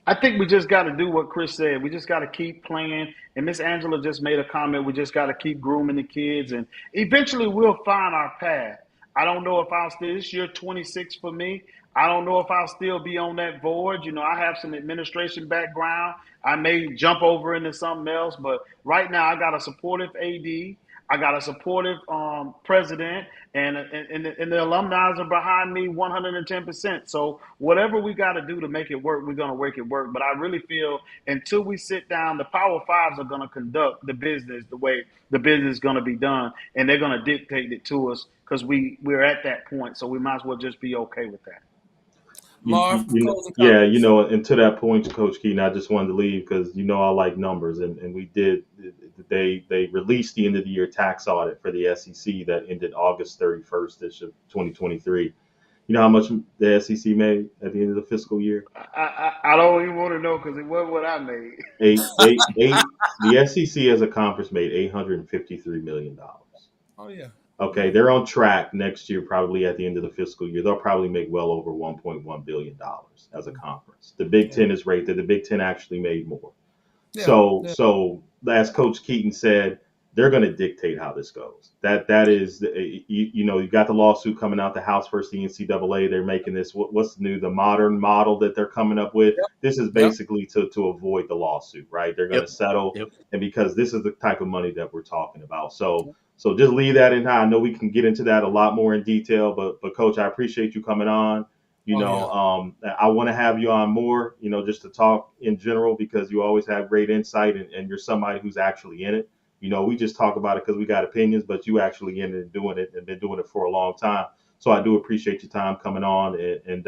I think we just got to do what Chris said. We just got to keep playing. And Miss Angela just made a comment. We just got to keep grooming the kids, and eventually we'll find our path. I don't know if I'll still – this year 26 for me. I don't know if I'll still be on that board. I have some administration background. I may jump over into something else, but right now I got a supportive AD. I got a supportive president, and the alumni are behind me 110%. So whatever we got to do to make it work, we're going to make it work. But I really feel until we sit down, the Power Fives are going to conduct the business the way the business is going to be done, and they're going to dictate it to us because we're at that point. So we might as well just be okay with that. Marv, closing yeah, comments. and to that point, Coach Keaton, I just wanted to leave because I like numbers, and we did. They released the end of the year tax audit for the SEC that ended August 31st of 2023. You know how much the SEC made at the end of the fiscal year? I don't even want to know because it wasn't what I made. The SEC as a conference made $853 million. Oh yeah. Okay, they're on track next year, probably at the end of the fiscal year. They'll probably make well over $1.1 billion as a conference. The Big Ten is right there. The Big Ten actually made more. Yeah. So as Coach Keaton said, they're going to dictate how this goes. That is, you got the lawsuit coming out the House versus the NCAA. They're making this what's new, the modern model that they're coming up with. Yep. This is basically to avoid the lawsuit, right? They're going to settle, and because this is the type of money that we're talking about. So just leave that in. I know we can get into that a lot more in detail, but Coach, I appreciate you coming on. I want to have you on more, just to talk in general because you always have great insight and you're somebody who's actually in it. We just talk about it because we got opinions, but you actually in it and doing it and been doing it for a long time. So I do appreciate your time coming on and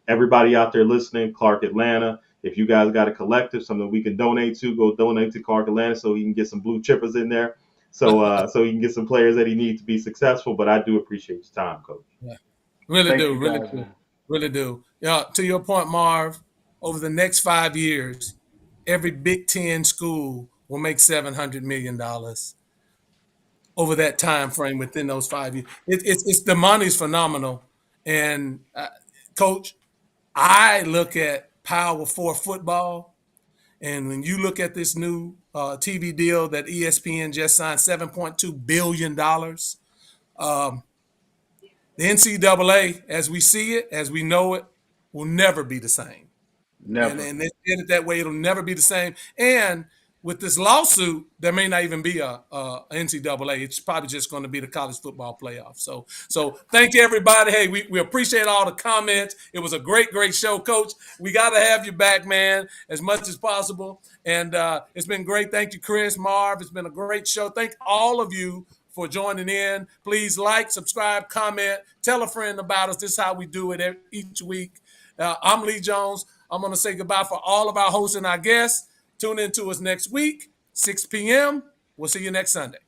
everybody out there listening, Clark Atlanta. If you guys got a collective, something we can donate to, go donate to Clark Atlanta so he can get some blue chippers in there. So he can get some players that he needs to be successful. But I do appreciate your time, Coach. Yeah. Really Thank do. you, Really guys, do. man. Really do. Yeah. To your point, Marv, over the next 5 years, every Big Ten school will make $700 million over that time frame within those 5 years. It's the money's phenomenal. And Coach, I look at Power 4 football, and when you look at this new TV deal that ESPN just signed, $7.2 billion, the NCAA, as we see it, as we know it, will never be the same. Never. And they did it that way. It'll never be the same. And with this lawsuit, there may not even be a NCAA. It's probably just going to be the college football playoff. So thank you, everybody. Hey, we appreciate all the comments. It was a great show, Coach. We got to have you back, man, as much as possible. And it's been great. Thank you, Chris, Marv. It's been a great show. Thank all of you for joining in. Please like, subscribe, comment, tell a friend about us. This is how we do it each week. I'm Lee Jones. I'm going to say goodbye for all of our hosts and our guests. Tune in to us next week, 6 p.m. We'll see you next Sunday.